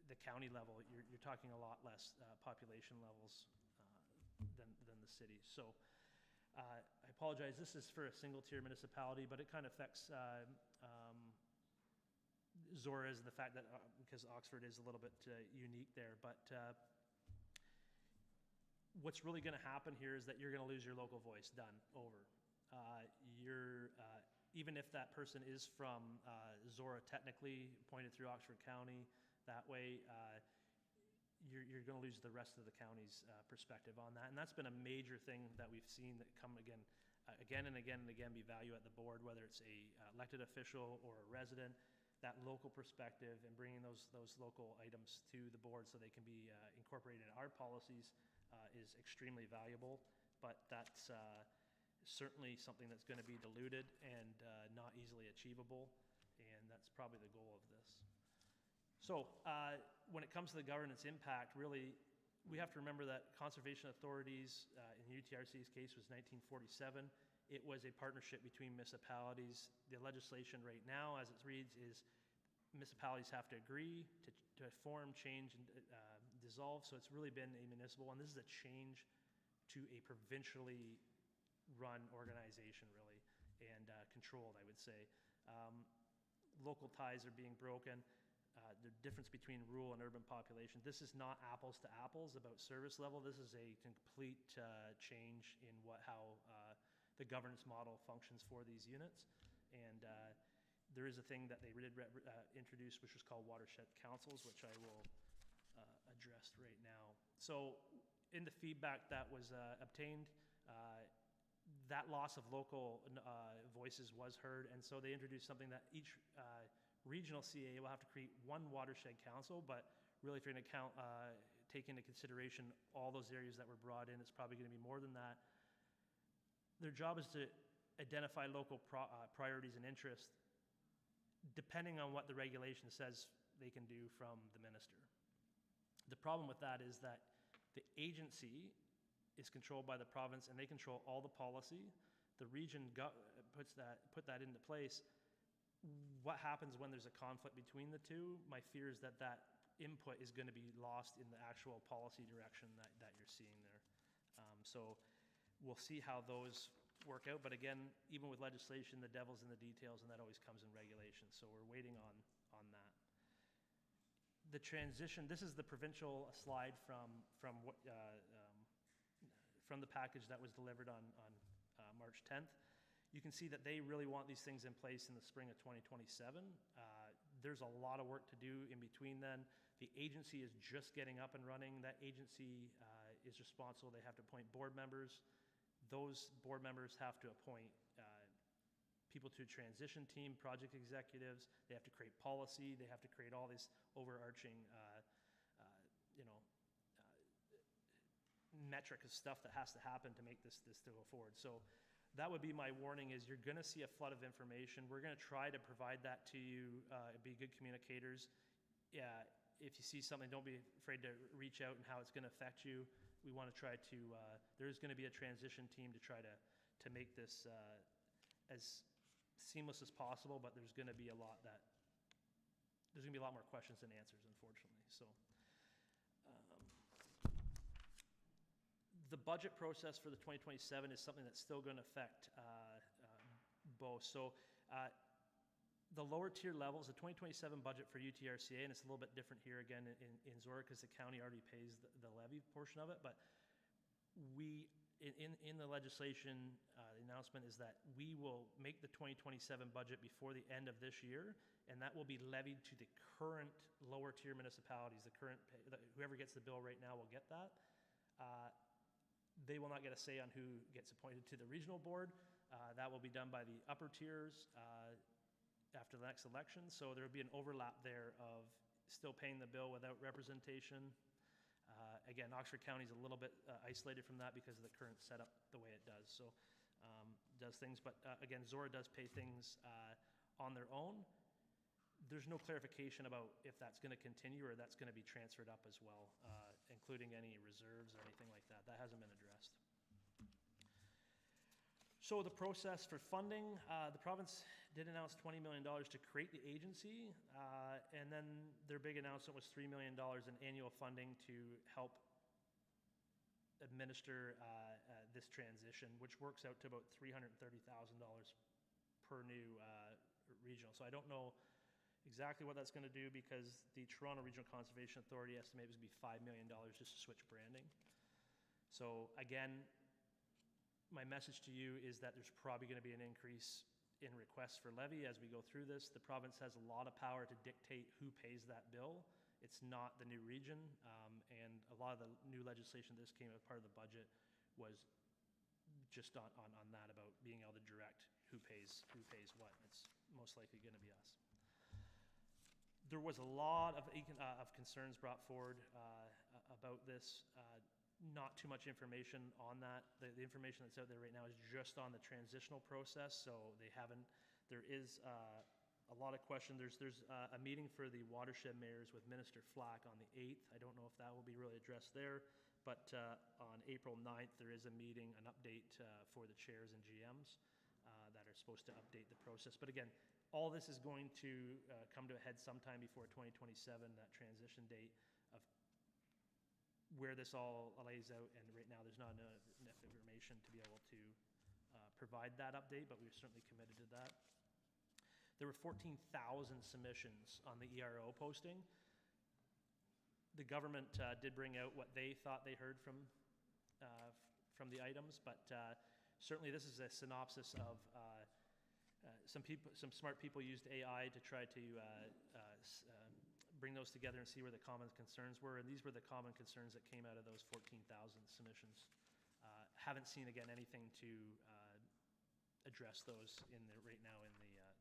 the county level, you're talking a lot less population levels than the city. So I apologize, this is for a single tier municipality, but it kind of affects Zorra's, the fact that because Oxford is a little bit unique there, but what's really going to happen here is that you're going to lose your local voice. Done. Over. Even if that person is from Zorra, technically appointed through Oxford County, that way you're going to lose the rest of the county's perspective on that. And that's been a major thing that we've seen that come again and again be value at the board, whether it's a elected official or a resident. That local perspective and bringing those local items to the board so they can be incorporated in our policies is extremely valuable, but that's certainly something that's going to be diluted and not easily achievable, and that's probably the goal of this. So when it comes to the governance impact, really, we have to remember that conservation authorities, in UTRC's case, was 1947. It was a partnership between municipalities. The legislation right now, as it reads, is municipalities have to agree to form, change, and dissolve. So it's really been a municipal one. This is a change to a provincially run organization, really, and controlled, I would say. Local ties are being broken. The difference between rural and urban population. This is not apples to apples about service level. This is a complete change in how the governance model functions for these units. And there is a thing that they did introduce, which was called watershed councils, which I will address right now. So in the feedback that was obtained, that loss of local voices was heard, and so they introduced something that each regional CA will have to create one watershed council, but really if you're going to take into consideration all those areas that were brought in, it's probably going to be more than that. Their job is to identify local priorities and interests depending on what the regulation says they can do from the minister. The problem with that is that The agency is controlled by the province, and they control all the policy. The region put that into place. What happens when there's a conflict between the two? My fear is that that input is going to be lost in the actual policy direction that you're seeing there. So we'll see how those work out. But again, even with legislation, the devil's in the details, and that always comes in regulation. So we're waiting on that. The transition, this is the provincial slide from the package that was delivered on March 10th. You can see that they really want these things in place in the spring of 2027. There's a lot of work to do in between then. The agency is just getting up and running. That agency is responsible. They have to appoint board members. Those board members have to appoint people to a transition team, project executives. They have to create policy. They have to create all this overarching, metric of stuff that has to happen to make this to go forward. So that would be my warning, is you're going to see a flood of information. We're going to try to provide that to you, be good communicators. Yeah, if you see something, don't be afraid to reach out and how it's going to affect you. We want to try to, there's going to be a transition team to try to make this as seamless as possible, but there's going to be a lot more questions than answers, unfortunately. So the budget process for the 2027 is something that's still going to affect both. So the lower tier levels, the 2027 budget for UTRCA, and it's a little bit different here again in Zorra because the county already pays the levy portion of it, but we, in the legislation, the announcement is that we will make the 2027 budget before the end of this year, and that will be levied to the current lower tier municipalities. Whoever gets the bill right now will get that. They will not get a say on who gets appointed to the regional board. That will be done by the upper tiers after the next election. So there will be an overlap there of still paying the bill without representation. Again, Oxford County is a little bit isolated from that because of the current setup the way it does. So does things, but again, Zorra does pay things on their own. There's no clarification about if that's going to continue or that's going to be transferred up as well, including any reserves or anything like that. That hasn't been addressed. So the process for funding, the province did announce $20 million to create the agency, and then their big announcement was $3 million in annual funding to help administer this transition, which works out to about $330,000 per new regional. So I don't know exactly what that's going to do because the Toronto Regional Conservation Authority estimated it would be $5 million just to switch branding. So again, my message to you is that there's probably going to be an increase in requests for levy as we go through this. The province has a lot of power to dictate who pays that bill. It's not the new region, and a lot of the new legislation that came as part of the budget was just on that, about being able to direct who pays what. It's most likely going to be us. There was a lot of concerns brought forward about this. Not too much information on that. The information that's out there right now is just on the transitional process, so there is a lot of questions. There's a meeting for the watershed mayors with Minister Flack on the 8th. I don't know if that will be really addressed there, but on April 9th, there is a meeting, an update for the chairs and GMs that are supposed to update the process. But again, all this is going to come to a head sometime before 2027, that transition date of where this all lays out, and right now there's not enough information to be able to provide that update, but we're certainly committed to that. There were 14,000 submissions on the ERO posting. The government did bring out what they thought they heard from the items, but certainly this is a synopsis of some smart people used AI to try to bring those together and see where the common concerns were, and these were the common concerns that came out of those 14,000 submissions. Haven't seen, again, anything to address those right now in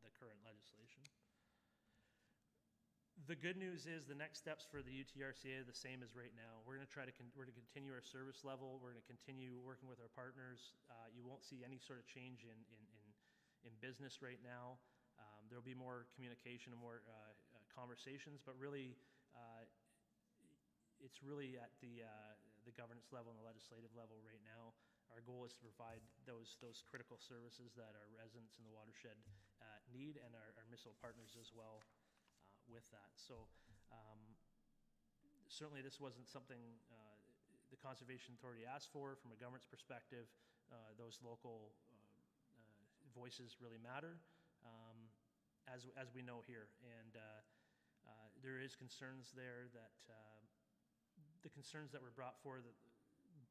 the current legislation. The good news is the next steps for the UTRCA are the same as right now. We're going to try to continue our service level. We're going to continue working with our partners. You won't see any sort of change in business right now. There will be more communication and more conversations, but really, it's really at the the governance level and the legislative level right now. Our goal is to provide those critical services that our residents in the watershed need, and our municipal partners as well with that. So certainly this wasn't something the Conservation Authority asked for from a governance perspective. Those local voices really matter, as we know here. And there is concerns there that the concerns that were brought forward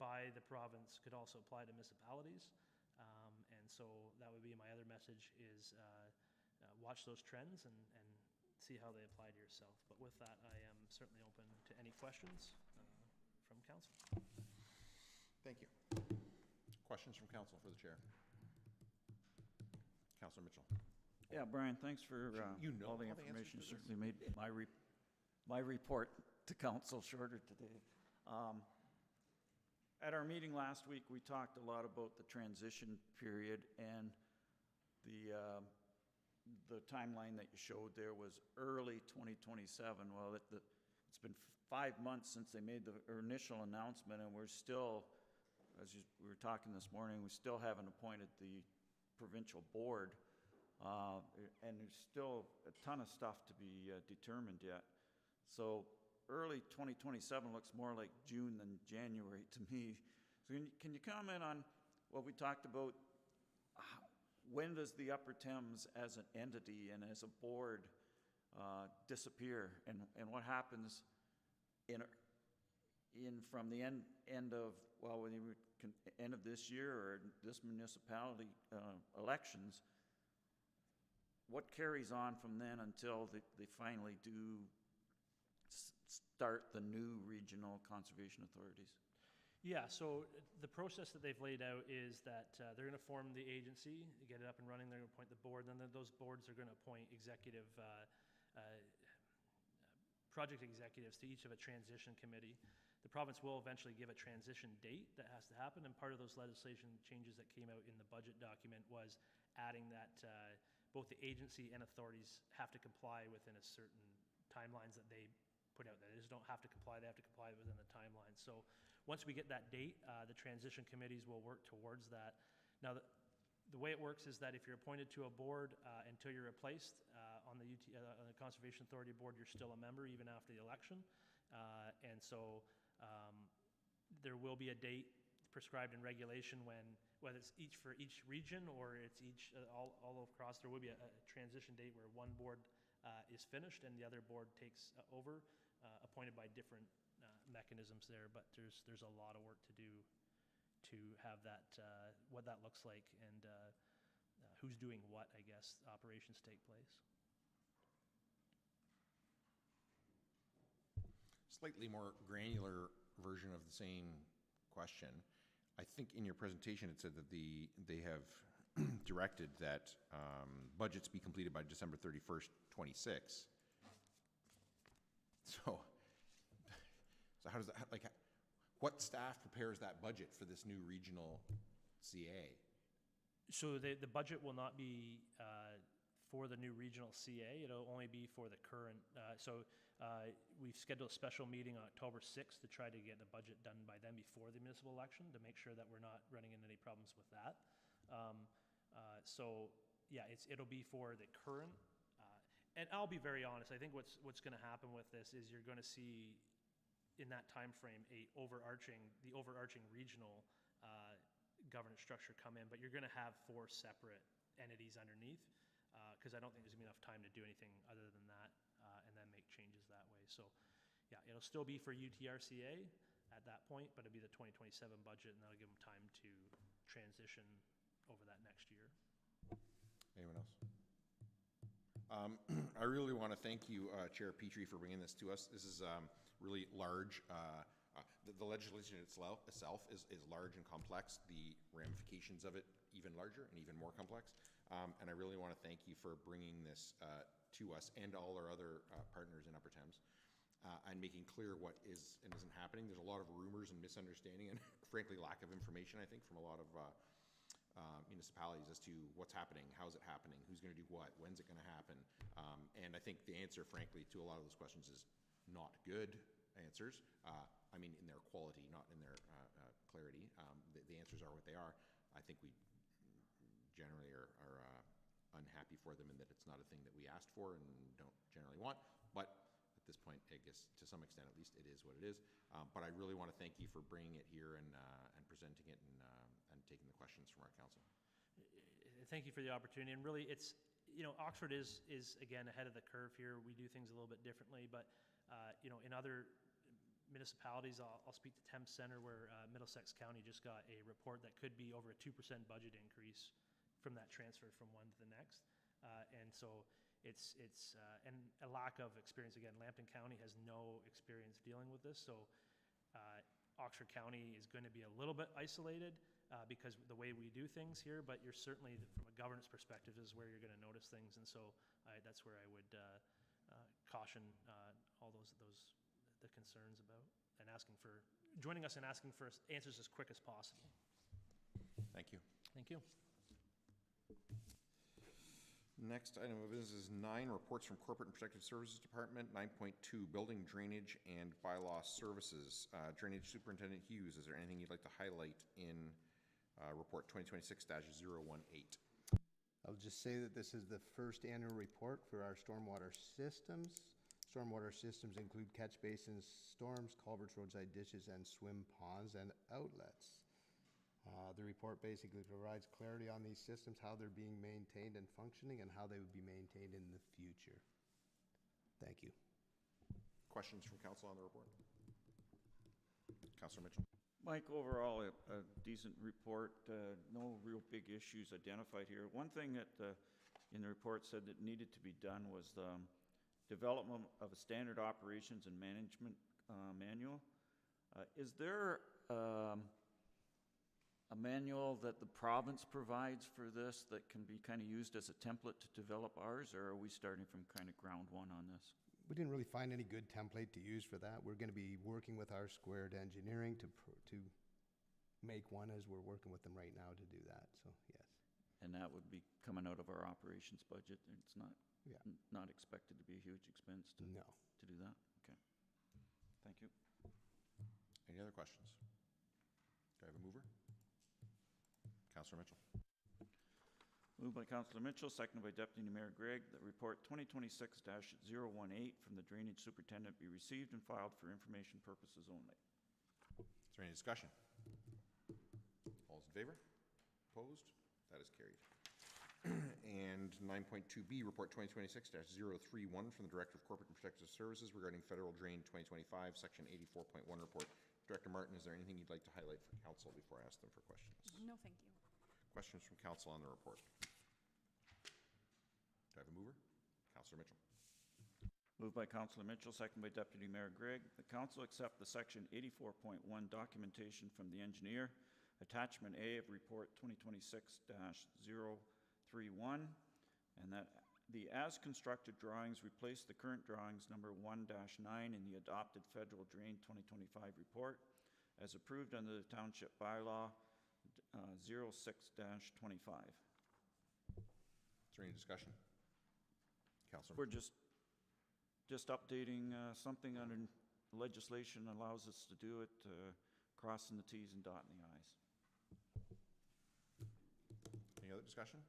by the province could also apply to municipalities. And so that would be my other message is watch those trends and see how they apply to yourself. But with that, I am certainly open to any questions from council. Thank you. Questions from council for the chair? Councilor Mitchell. Yeah, Brian, thanks for You know all the all the answers information. to this? Certainly made my report to council shorter today. At our meeting last week, we talked a lot about the transition period, and the timeline that you showed there was early 2027. Well, it's been 5 months since they made the initial announcement, and we're still, we were talking this morning, we still haven't appointed the provincial board, and there's still a ton of stuff to be determined yet. So early 2027 looks more like June than January to me. So can you comment on what we talked about? When does the Upper Thames as an entity and as a board disappear, and what happens from the end of, well, when you end of this year or this municipality elections? What carries on from then until they finally do start the new regional conservation authorities? Yeah, so the process that they've laid out is that they're going to form the agency, get it up and running, they're going to appoint the board, and then those boards are going to appoint executive, project executives to each of a transition committee. The province will eventually give a transition date that has to happen, and part of those legislation changes that came out in the budget document was adding that both the agency and authorities have to comply within a certain timelines that they put out. They just don't have to comply, they have to comply within the timeline. So once we get that date, the transition committees will work towards that. Now, the way it works is that if you're appointed to a board until you're replaced on the Conservation Authority board, you're still a member even after the election. And so there will be a date prescribed in regulation whether it's for each region or it's all across, there will be a transition date where one board is finished and the other board takes over, appointed by different mechanisms there. But there's a lot of work to do to have that, what that looks like, and who's doing what, I guess, operations take place. Slightly more granular version of the same question. I think in your presentation it said that they have directed that budgets be completed by December 31st, 26. So how does that, like, what staff prepares that budget for this new regional CA? So the budget will not be for the new regional CA. It'll only be for the current. We've scheduled a special meeting on October 6th to try to get the budget done by then before the municipal election to make sure that we're not running into any problems with that. It'll be for the current. And I'll be very honest. I think what's going to happen with this is you're going to see in that time frame the overarching regional governance structure come in, but you're going to have 4 separate entities underneath because I don't think there's going to be enough time to do anything other than that and then make changes that way. So yeah, it'll still be for UTRCA at that point, but it'll be the 2027 budget, and that'll give them time to transition over that next year. Anyone else? I really want to thank you, Chair Petrie, for bringing this to us. This is really large. The legislation itself is large and complex. The ramifications of it even larger and even more complex. And I really want to thank you for bringing this to us and all our other partners in Upper Thames and making clear what is and isn't happening. There's a lot of rumors and misunderstanding and frankly lack of information, I think, from a lot of municipalities as to what's happening, how's it happening, who's going to do what, when's it going to happen. And I think the answer, frankly, to a lot of those questions is not good answers, I mean, in their quality, not in their clarity. The answers are what they are. I think we generally are unhappy for them in that it's not a thing that we asked for and don't generally want. But at this point, I guess to some extent at least, it is what it is. But I really want to thank you for bringing it here and presenting it and taking the questions from our council. Thank you for the opportunity, and really, it's, Oxford is again ahead of the curve here. We do things a little bit differently, but in other municipalities, I'll speak to Thames Center, where Middlesex County just got a report that could be over a 2% budget increase from that transfer from one to the next, and so it's and a lack of experience. Again, Lambton County has no experience dealing with this, so Oxford County is going to be a little bit isolated because the way we do things here, but you're certainly, from a governance perspective, is where you're going to notice things, and so that's where I would caution all the concerns about, and joining us and asking for answers as quick as possible. Thank you. Thank you. Next item of business is 9, reports from Corporate and Protective Services Department. 9.2, building drainage and bylaw services. Drainage Superintendent Hughes, is there anything you'd like to highlight in report 2026-018? I'll just say that this is the first annual report for our stormwater systems. Stormwater systems include catch basins, storms, culverts, roadside ditches, and swim ponds and outlets. The report basically provides clarity on these systems, how they're being maintained and functioning, and how they would be maintained in the future. Thank you. Questions from council on the report? Councilor Mitchell. Mike, overall, a decent report. No real big issues identified here. One thing that in the report said that needed to be done was the development of a standard operations and management manual. Is there a manual that the province provides for this that can be kind of used as a template to develop ours, or are we starting from kind of ground one on this? We didn't really find any good template to use for that. We're going to be working with our squared engineering to make one, as we're working with them right now to do that. So yes. And that would be coming out of our operations budget. It's not Yeah. not expected to be a huge expense to No. to do that. Okay. Thank you. Any other questions? Do I have a mover? Councilor Mitchell. Moved by Councilor Mitchell, seconded by Deputy Mayor Grigg, that report 2026-018 from the Drainage Superintendent be received and filed for information purposes only. Is there any discussion? All those in favor? Opposed? That is carried. And 9.2B, report 2026-031 from the Director of Corporate and Protective Services regarding Federal Drain 2025, section 84.1 report. Director Martin, is there anything you'd like to highlight for council before I ask them for questions? No, thank you. Questions from council on the report? Do I have a mover? Councilor Mitchell. Moved by Councilor Mitchell, seconded by Deputy Mayor Grigg. The council accept the section 84.1 documentation from the engineer, attachment A of report 2026-031, and that the as-constructed drawings replace the current drawings number 1-9 in the adopted Federal Drain 2025 report as approved under the Township Bylaw 06-25. Is there any discussion? Councilor. We're just updating something under legislation allows us to do it, crossing the T's and dotting the I's. Any other discussion?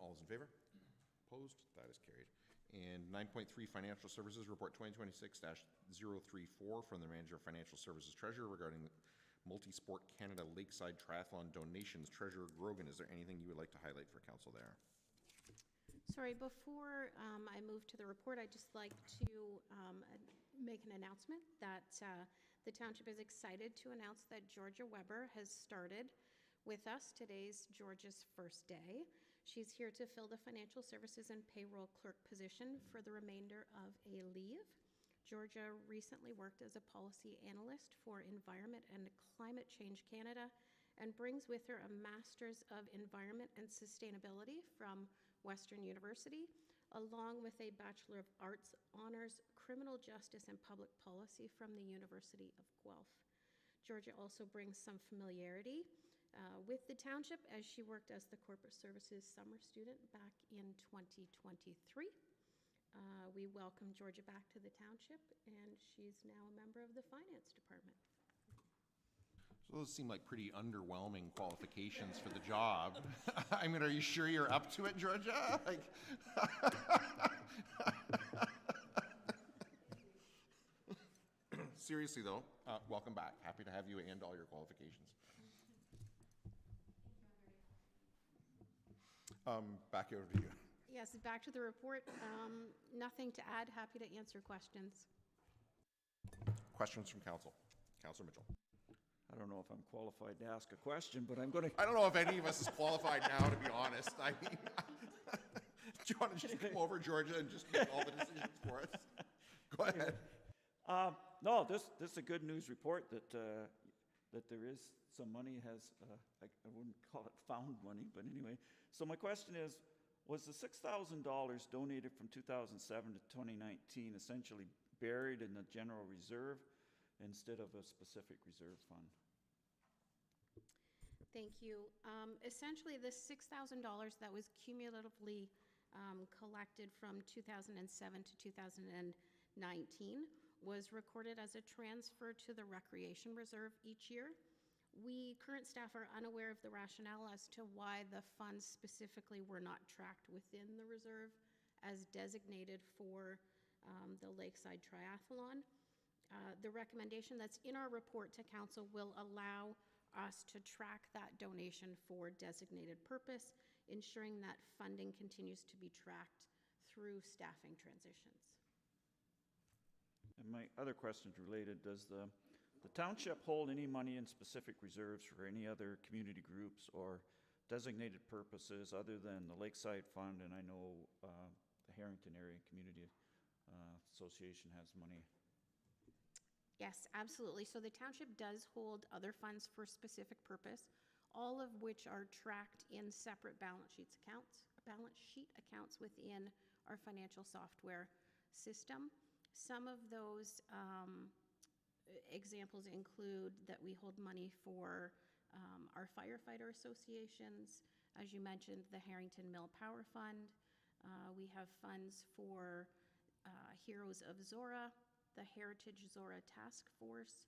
All those in favor? Opposed? That is carried. And 9.3, Financial Services, Report 2026-034 from the Manager of Financial Services Treasurer regarding MultiSport Canada Lakeside Triathlon donations. Treasurer Grogan, is there anything you would like to highlight for council there? Sorry, before I move to the report, I'd just like to make an announcement that the township is excited to announce that Georgia Weber has started with us. Today's Georgia's first day. She's here to fill the financial services and payroll clerk position for the remainder of a leave. Georgia recently worked as a policy analyst for Environment and Climate Change Canada and brings with her a Master's of Environment and Sustainability from Western University, along with a Bachelor of Arts Honors Criminal Justice and Public Policy from the University of Guelph. Georgia also brings some familiarity with the township as she worked as the Corporate Services summer student back in 2023. We welcome Georgia back to the township, and she's now a member of the finance department. So those seem like pretty underwhelming qualifications for the job. I mean, are you sure you're up to it, Georgia? Like, seriously though, welcome back. Happy to have you and all your qualifications. Back over to you. Yes, back to the report. Nothing to add. Happy to answer questions. Questions from council. Councilor Mitchell. I don't know if I'm qualified to ask a question, but I'm going to. I don't know if any of us is qualified now, to be honest. I mean, do you want to just come over, Georgia, and just make all the decisions for us? Go ahead. No, this is a good news report that there is some money has, I wouldn't call it found money, but anyway. So my question is, was the $6,000 donated from 2007 to 2019 essentially buried in the general reserve instead of a specific reserve fund? Thank you. Essentially, this $6,000 that was cumulatively collected from 2007 to 2019 was recorded as a transfer to the Recreation Reserve each year. We, current staff, are unaware of the rationale as to why the funds specifically were not tracked within the reserve as designated for the Lakeside Triathlon. The recommendation that's in our report to council will allow us to track that donation for designated purpose, ensuring that funding continues to be tracked through staffing transitions. And my other question is related, does the township hold any money in specific reserves for any other community groups or designated purposes other than the Lakeside Fund? And I know the Harrington Area Community Association has money. Yes, absolutely. So the township does hold other funds for specific purpose, all of which are tracked in separate balance sheet accounts within our financial software system. Some of those examples include that we hold money for our firefighter associations. As you mentioned, the Harrington Mill Power Fund. We have funds for Heroes of Zorra, the Heritage Zorra Task Force.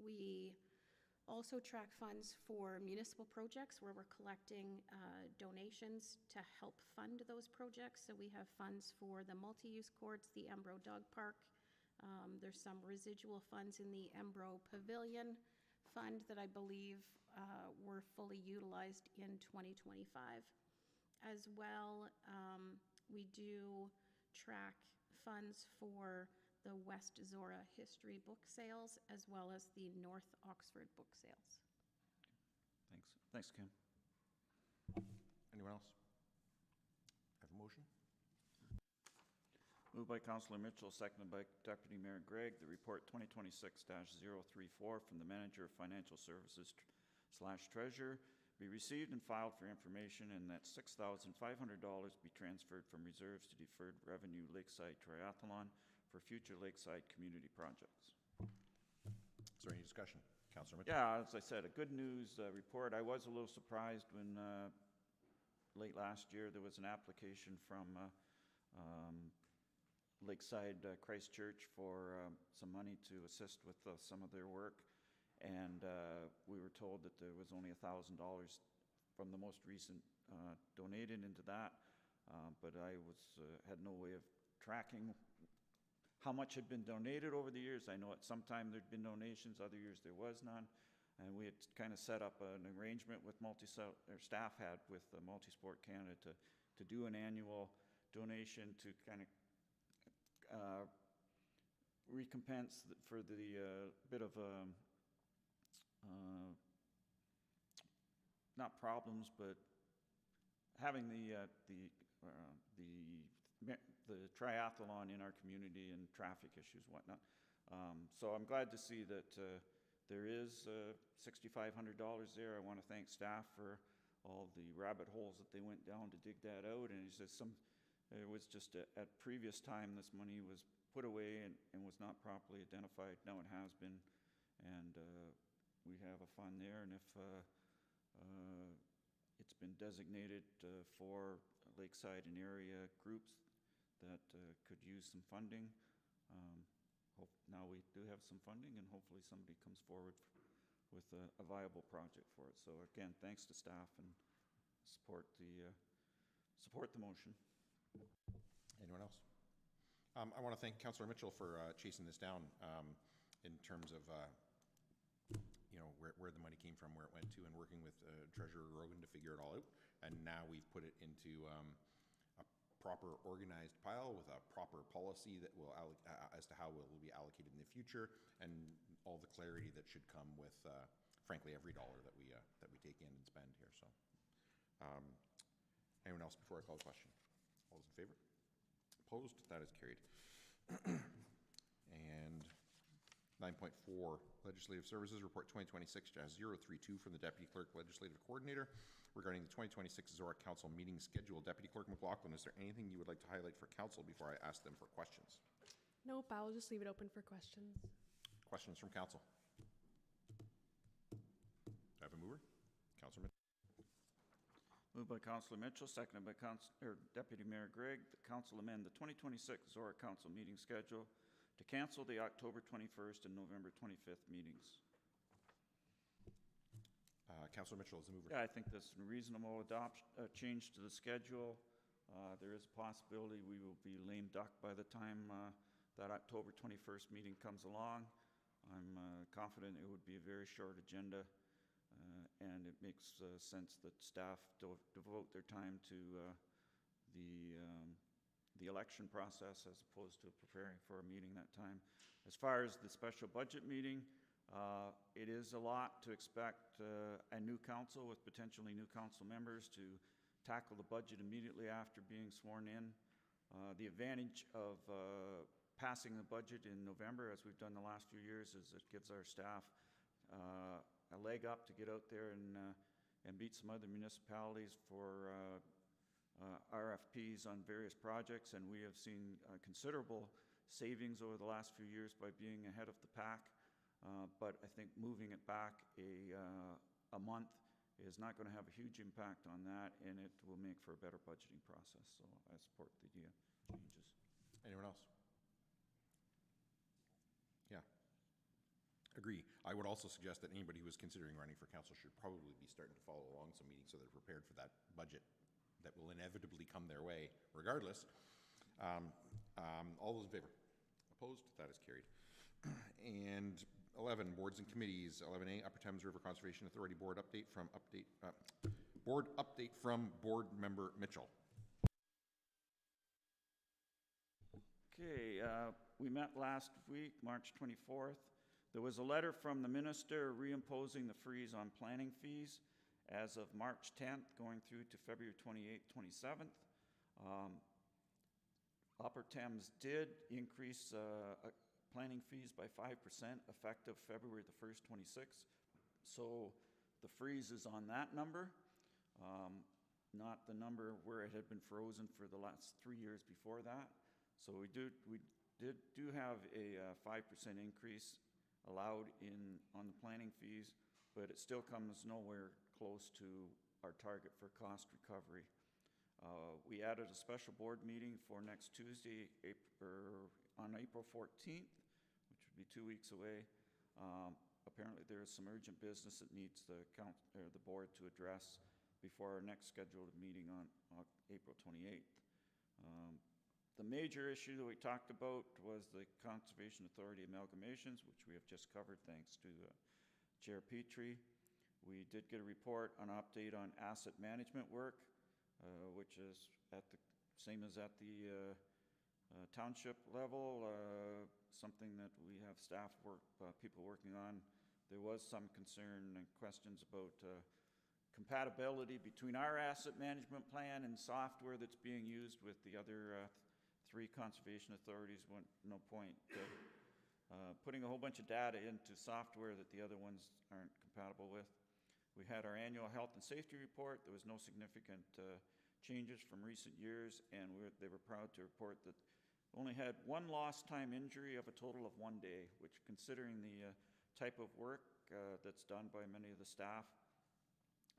We also track funds for municipal projects where we're collecting donations to help fund those projects. So we have funds for the multi-use courts, the Embro Dog Park. There's some residual funds in the Embro Pavilion Fund that I believe were fully utilized in 2025. As well, we do track funds for the West Zorra History book sales as well as the North Oxford book sales. Thanks. Thanks, Kim. Anyone else? Have a motion? Moved by Councillor Mitchell, seconded by Deputy Mayor Grigg, the report 2026-034 from the Manager of Financial Services / Treasurer be received and filed for information, and that $6,500 be transferred from reserves to deferred revenue Lakeside Triathlon for future Lakeside community projects. Is there any discussion? Councilor Mitchell? Yeah, as I said, a good news report. I was a little surprised when late last year there was an application from Lakeside Christchurch for some money to assist with some of their work, and we were told that there was only $1,000 from the most recent donated into that, but I had no way of tracking how much had been donated over the years. I know at some time there'd been donations, other years there was none, and we had kind of set up an arrangement with staff had with MultiSport Canada to do an annual donation to kind of recompense for the bit of not problems, but having the triathlon in our community and traffic issues, whatnot. So I'm glad to see that there is $6,500 there. I want to thank staff for all the rabbit holes that they went down to dig that out. And he says it was just at previous time this money was put away and was not properly identified. Now it has been, and we have a fund there. And if it's been designated for Lakeside and area groups, that could use some funding. Now we do have some funding, and hopefully somebody comes forward with a viable project for it. So again, thanks to staff, and support the motion. Anyone else? I want to thank Councillor Mitchell for chasing this down in terms of where the money came from, where it went to, and working with Treasurer Rogan to figure it all out. And now we've put it into a proper organized pile with a proper policy that will as to how it will be allocated in the future, and all the clarity that should come with, frankly, every dollar that we take in and spend here. So, anyone else before I call the question? All those in favor? Opposed? That is carried. And 9.4, Legislative Services Report 2026-032 from the Deputy Clerk Legislative Coordinator regarding the 2026 Zorra Council meeting schedule. Deputy Clerk McLaughlin, is there anything you would like to highlight for Council before I ask them for questions? Nope, I'll just leave it open for questions. Questions from Council? Do I have a mover? Councillor Mitchell. Moved by Councillor Mitchell, seconded by Deputy Mayor Grigg, that Council amend the 2026 Zorra Council meeting schedule to cancel the October 21st and November 25th meetings. Councillor Mitchell is the mover. Yeah, I think this is a reasonable change to the schedule. There is a possibility we will be lame duck by the time that October 21st meeting comes along. I'm confident it would be a very short agenda, and it makes sense that staff devote their time to the election process as opposed to preparing for a meeting that time. As far as the special budget meeting, it is a lot to expect a new council with potentially new council members to tackle the budget immediately after being sworn in. The advantage of passing the budget in November, as we've done the last few years, is it gives our staff a leg up to get out there and beat some other municipalities for RFPs on various projects, and we have seen considerable savings over the last few years by being ahead of the pack. But I think moving it back a month is not going to have a huge impact on that, and it will make for a better budgeting process. So I support the changes. Anyone else? Yeah. Agree. I would also suggest that anybody who is considering running for council should probably be starting to follow along some meetings so they're prepared for that budget that will inevitably come their way regardless. All those in favor? Opposed? That is carried. And 11, boards and committees. 11A, Upper Thames River Conservation Authority Board update from Board Member Mitchell. Okay, we met last week, March 24th. There was a letter from the minister reimposing the freeze on planning fees as of March 10th, going through to February 28th, 27th. Upper Thames did increase planning fees by 5% effective February the 1st, 26. So the freeze is on that number, not the number where it had been frozen for the last 3 years before that. So we do have a 5% increase allowed on the planning fees, but it still comes nowhere close to our target for cost recovery. We added a special board meeting for next Tuesday, on April 14th, which would be 2 weeks away. Apparently there is some urgent business that needs the board to address before our next scheduled meeting on April 28th. The major issue that we talked about was the Conservation Authority amalgamations, which we have just covered thanks to Chair Petrie. We did get a report on update on asset management work, which is at the same as at the township level, something that we have staff people working on. There was some concern and questions about compatibility between our asset management plan and software that's being used with the other 3 conservation authorities. No point putting a whole bunch of data into software that the other ones aren't compatible with. We had our annual health and safety report. There was no significant changes from recent years, and they were proud to report that only had 1 lost time injury of a total of 1 day, which, considering the type of work that's done by many of the staff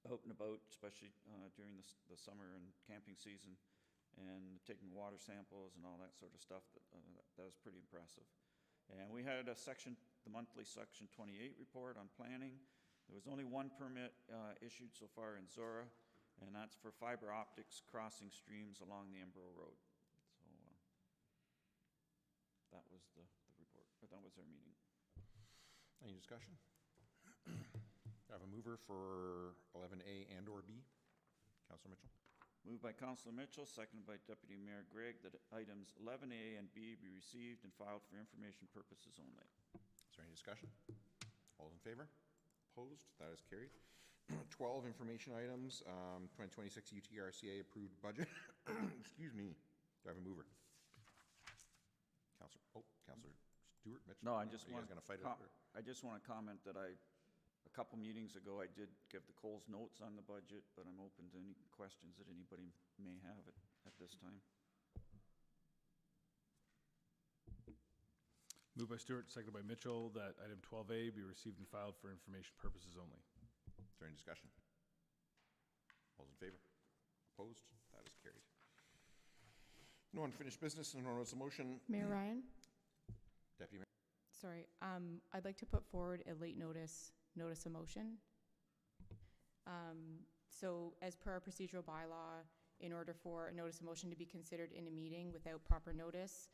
out and about, especially during the summer and camping season, and taking water samples and all that sort of stuff. That was pretty impressive. And we had the monthly Section 28 report on planning. There was only one permit issued so far in Zorra, and that's for fiber optics crossing streams along the Embro Road. So that was the report, but that was our meeting. Any discussion? I have a mover for 11A and or B. Councilor Mitchell. Moved by Councilor Mitchell, seconded by Deputy Mayor Grigg, that items 11A and B be received and filed for information purposes only. Is there any discussion? All in favor? Opposed? That is carried. 12 information items, 2026 UTRCA approved budget. Excuse me. Do I have a mover? Councilor Stewart, Mitchell? No, I just Are you want guys gonna fight it out, or? I just want to comment that a couple meetings ago, I did give the Coles notes on the budget, but I'm open to any questions that anybody may have at this time. Moved by Stewart, seconded by Mitchell, that item 12A be received and filed for information purposes only. Is there any discussion? All in favor? Opposed? That is carried. No unfinished business and no notice of motion. Mayor Ryan? Deputy Mayor. Sorry, I'd like to put forward a late notice of motion. So as per our procedural bylaw, in order for a notice of motion to be considered in a meeting without proper notice,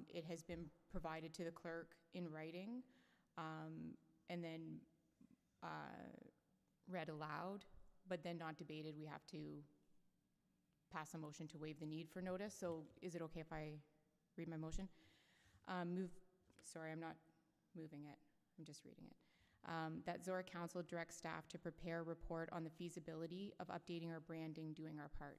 it has been provided to the clerk in writing, and then read aloud, but then not debated. We have to pass a motion to waive the need for notice. So is it okay if I read my motion? Sorry, I'm not moving it. I'm just reading it. That Zorra Council directs staff to prepare a report on the feasibility of updating our branding, doing our part.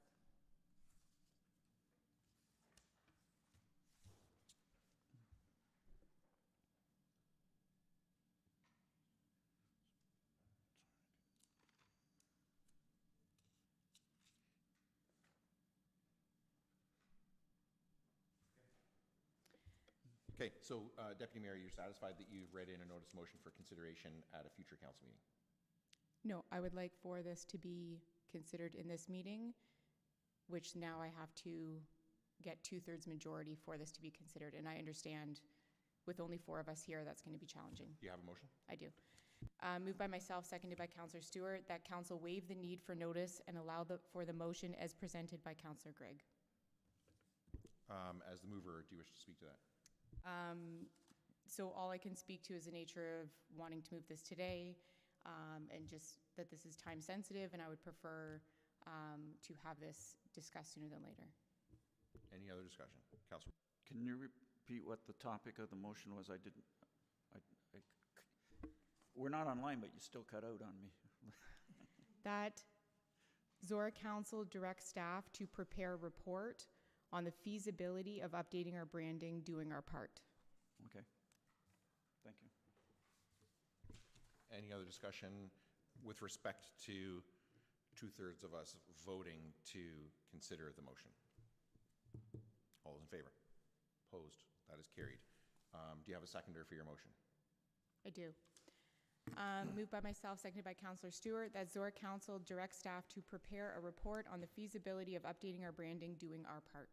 Okay, so Deputy Mayor, you're satisfied that you've read in a notice of motion for consideration at a future council meeting? No, I would like for this to be considered in this meeting, which now I have to get 2/3 majority for this to be considered. And I understand with only 4 of us here, that's going to be challenging. Do you have a motion? I do. Moved by myself, seconded by Councillor Stewart, that council waive the need for notice and allow for the motion as presented by Councillor Grigg. As the mover, do you wish to speak to that? So all I can speak to is the nature of wanting to move this today, and just that this is time sensitive, and I would prefer to have this discussed sooner than later. Any other discussion? Councilor? Can you repeat what the topic of the motion was? We're not online, but you still cut out on me. That Zorra Council directs staff to prepare a report on the feasibility of updating our branding, doing our part. Okay. Thank you. Any other discussion with respect to 2/3 of us voting to consider the motion? All those in favor? Opposed? That is carried. Do you have a seconder for your motion? I do. Moved by myself, seconded by Councillor Stewart, that Zorra Council directs staff to prepare a report on the feasibility of updating our branding, doing our part.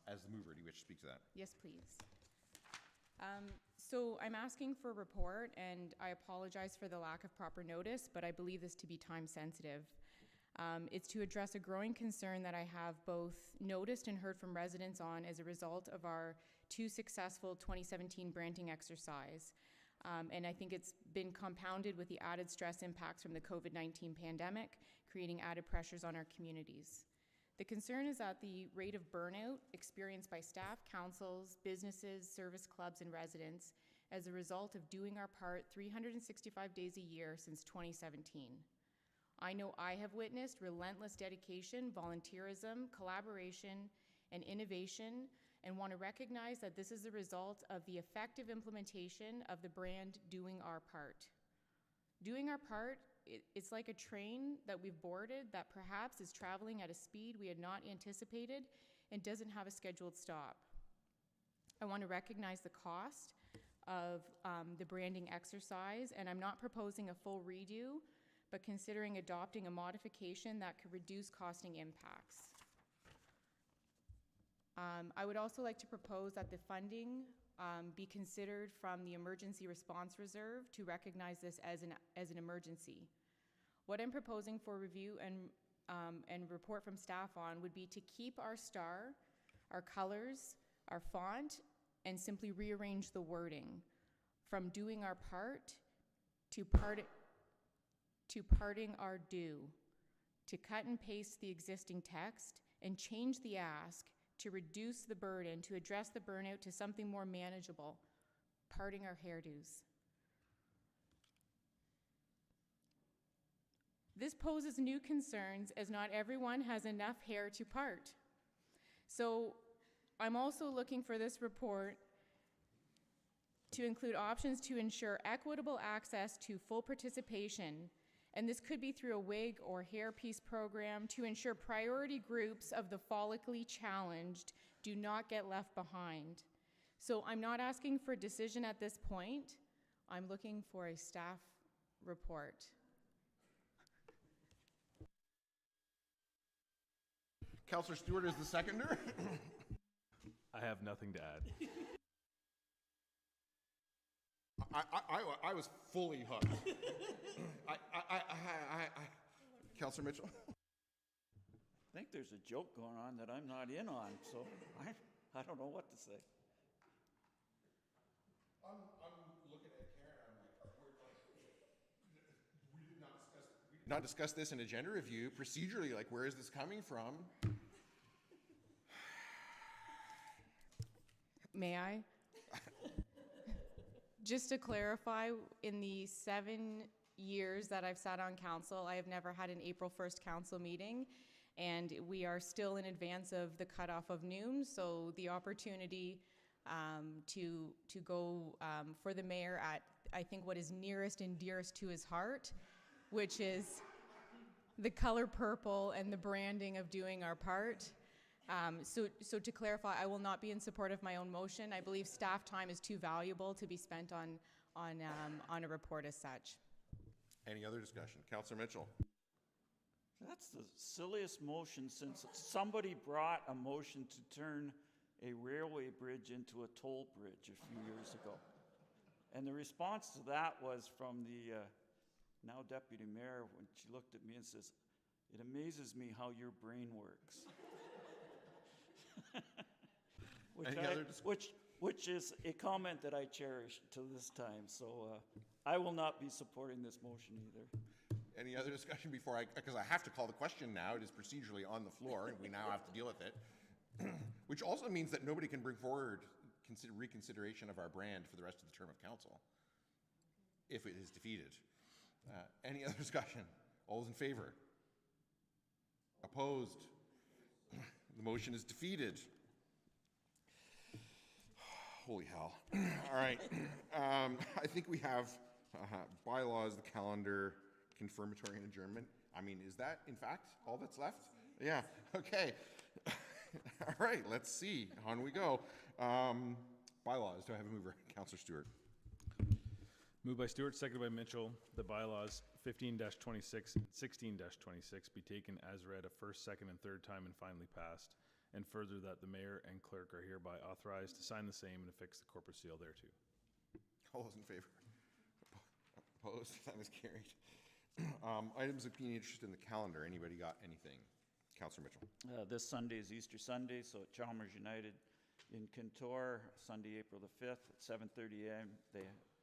As the mover, do you wish to speak to that? Yes, please. So I'm asking for a report, and I apologize for the lack of proper notice, but I believe this to be time sensitive. It's to address a growing concern that I have both noticed and heard from residents on as a result of our 2 successful 2017 branding exercise. And I think it's been compounded with the added stress impacts from the COVID-19 pandemic, creating added pressures on our communities. The concern is that the rate of burnout experienced by staff, councils, businesses, service clubs, and residents as a result of doing our part 365 days a year since 2017. I know I have witnessed relentless dedication, volunteerism, collaboration, and innovation, and want to recognize that this is the result of the effective implementation of the brand doing our part. Doing our part, it's like a train that we've boarded that perhaps is traveling at a speed we had not anticipated and doesn't have a scheduled stop. I want to recognize the cost of the branding exercise, and I'm not proposing a full redo, but considering adopting a modification that could reduce costing impacts. I would also like to propose that the funding be considered from the Emergency Response Reserve to recognize this as an emergency. What I'm proposing for review and report from staff on would be to keep our star, our colors, our font, and simply rearrange the wording from doing our part to parting our due, to cut and paste the existing text and change the ask to reduce the burden, to address the burnout to something more manageable, parting our hairdos. This poses new concerns as not everyone has enough hair to part. So I'm also looking for this report to include options to ensure equitable access to full participation, and this could be through a wig or hairpiece program to ensure priority groups of the follically challenged do not get left behind. So I'm not asking for a decision at this point. I'm looking for a staff report. Councillor Stewart is the seconder. I have nothing to add. I was fully hooked. Councillor Mitchell? I think there's a joke going on that I'm not in on, so I don't know what to say. I'm looking at Karen, I'm like, we did not discuss this in agenda review. Procedurally, like, where is this coming from? May I? Just to clarify, in the 7 years that I've sat on council, I have never had an April 1st council meeting, and we are still in advance of the cutoff of noon, so the opportunity to go for the mayor at, I think, what is nearest and dearest to his heart, which is the color purple and the branding of doing our part. So to clarify, I will not be in support of my own motion. I believe staff time is too valuable to be spent on a report as such. Any other discussion? Councillor Mitchell? That's the silliest motion since somebody brought a motion to turn a railway bridge into a toll bridge a few years ago. And the response to that was from the now deputy mayor when she looked at me and says, "It amazes me how your brain works." which is a comment that I cherish to this time. So I will not be supporting this motion either. Any other discussion before because I have to call the question now. It is procedurally on the floor, and we now have to deal with it. Which also means that nobody can bring forward reconsideration of our brand for the rest of the term of council, if it is defeated. Any other discussion? All those in favor? Opposed? The motion is defeated. Holy hell. All right. I think we have bylaws, the calendar, confirmatory, and adjournment. I mean, is that, in fact, all that's left? Yeah. Okay. All right. Let's see. On we go. Bylaws. Do I have a mover? Councillor Stewart. Moved by Stewart, seconded by Mitchell, the bylaws 15-26 and 16-26 be taken as read a first, second, and third time and finally passed, and further that the mayor and clerk are hereby authorized to sign the same and affix the corporate seal thereto. All those in favor? Opposed? That is carried. Items of community interest in the calendar. Anybody got anything? Councillor Mitchell. This Sunday is Easter Sunday, so at Chalmers United in Kintore, Sunday, April the 5th at 7:30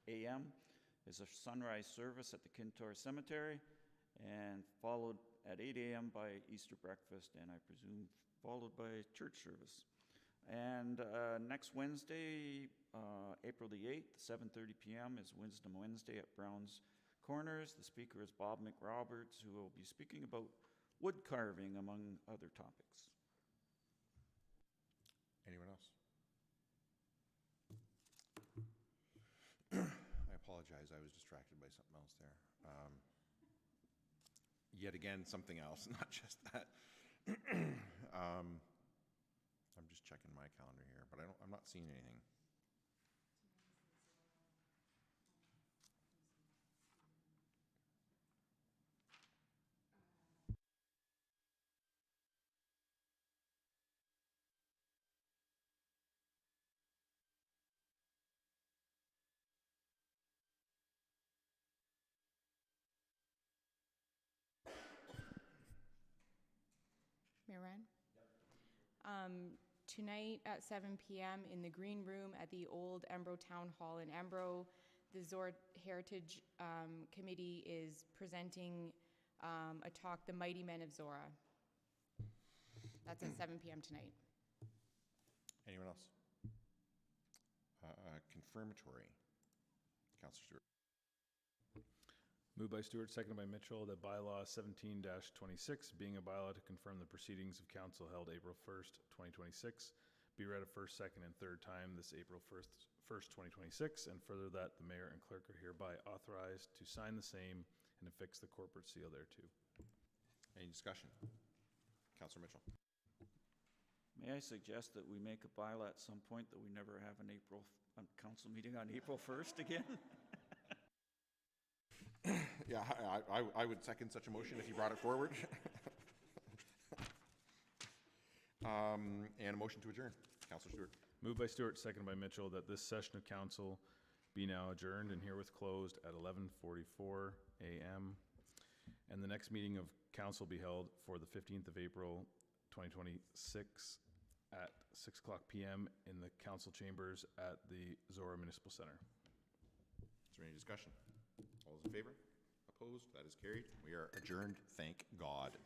a.m. is a sunrise service at the Kintore Cemetery, and followed at 8 a.m. by Easter breakfast, and I presume followed by church service. And next Wednesday, April the 8th, 7:30 p.m. is Wisdom Wednesday at Brown's Corners. The speaker is Bob McRoberts, who will be speaking about wood carving, among other topics. Anyone else? I apologize. I was distracted by something else there. Yet again, something else, not just that. I'm just checking my calendar here, but I'm not seeing anything. Tonight at 7 p.m. in the Green Room at the old Embro Town Hall in Embro, the Zorra Heritage Committee is presenting a talk, The Mighty Men of Zorra. That's at 7 p.m. tonight. Anyone else? Confirmatory. Councillor Stewart. Moved by Stewart, seconded by Mitchell, that bylaw 17-26, being a bylaw to confirm the proceedings of council held April 1st, 2026, be read a first, second, and third time this April 1st, 2026, and further that the mayor and clerk are hereby authorized to sign the same and affix the corporate seal thereto. Any discussion? Councillor Mitchell. May I suggest that we make a bylaw at some point that we never have an council meeting on April 1st again? Yeah, I would second such a motion if you brought it forward. And a motion to adjourn. Councillor Stewart. Moved by Stewart, seconded by Mitchell, that this session of council be now adjourned and herewith closed at 11:44 a.m. And the next meeting of council be held for the 15th of April, 2026 at 6 o'clock p.m. in the council chambers at the Zorra Municipal Center. Is there any discussion? All those in favor? Opposed? That is carried. We are adjourned. Thank God.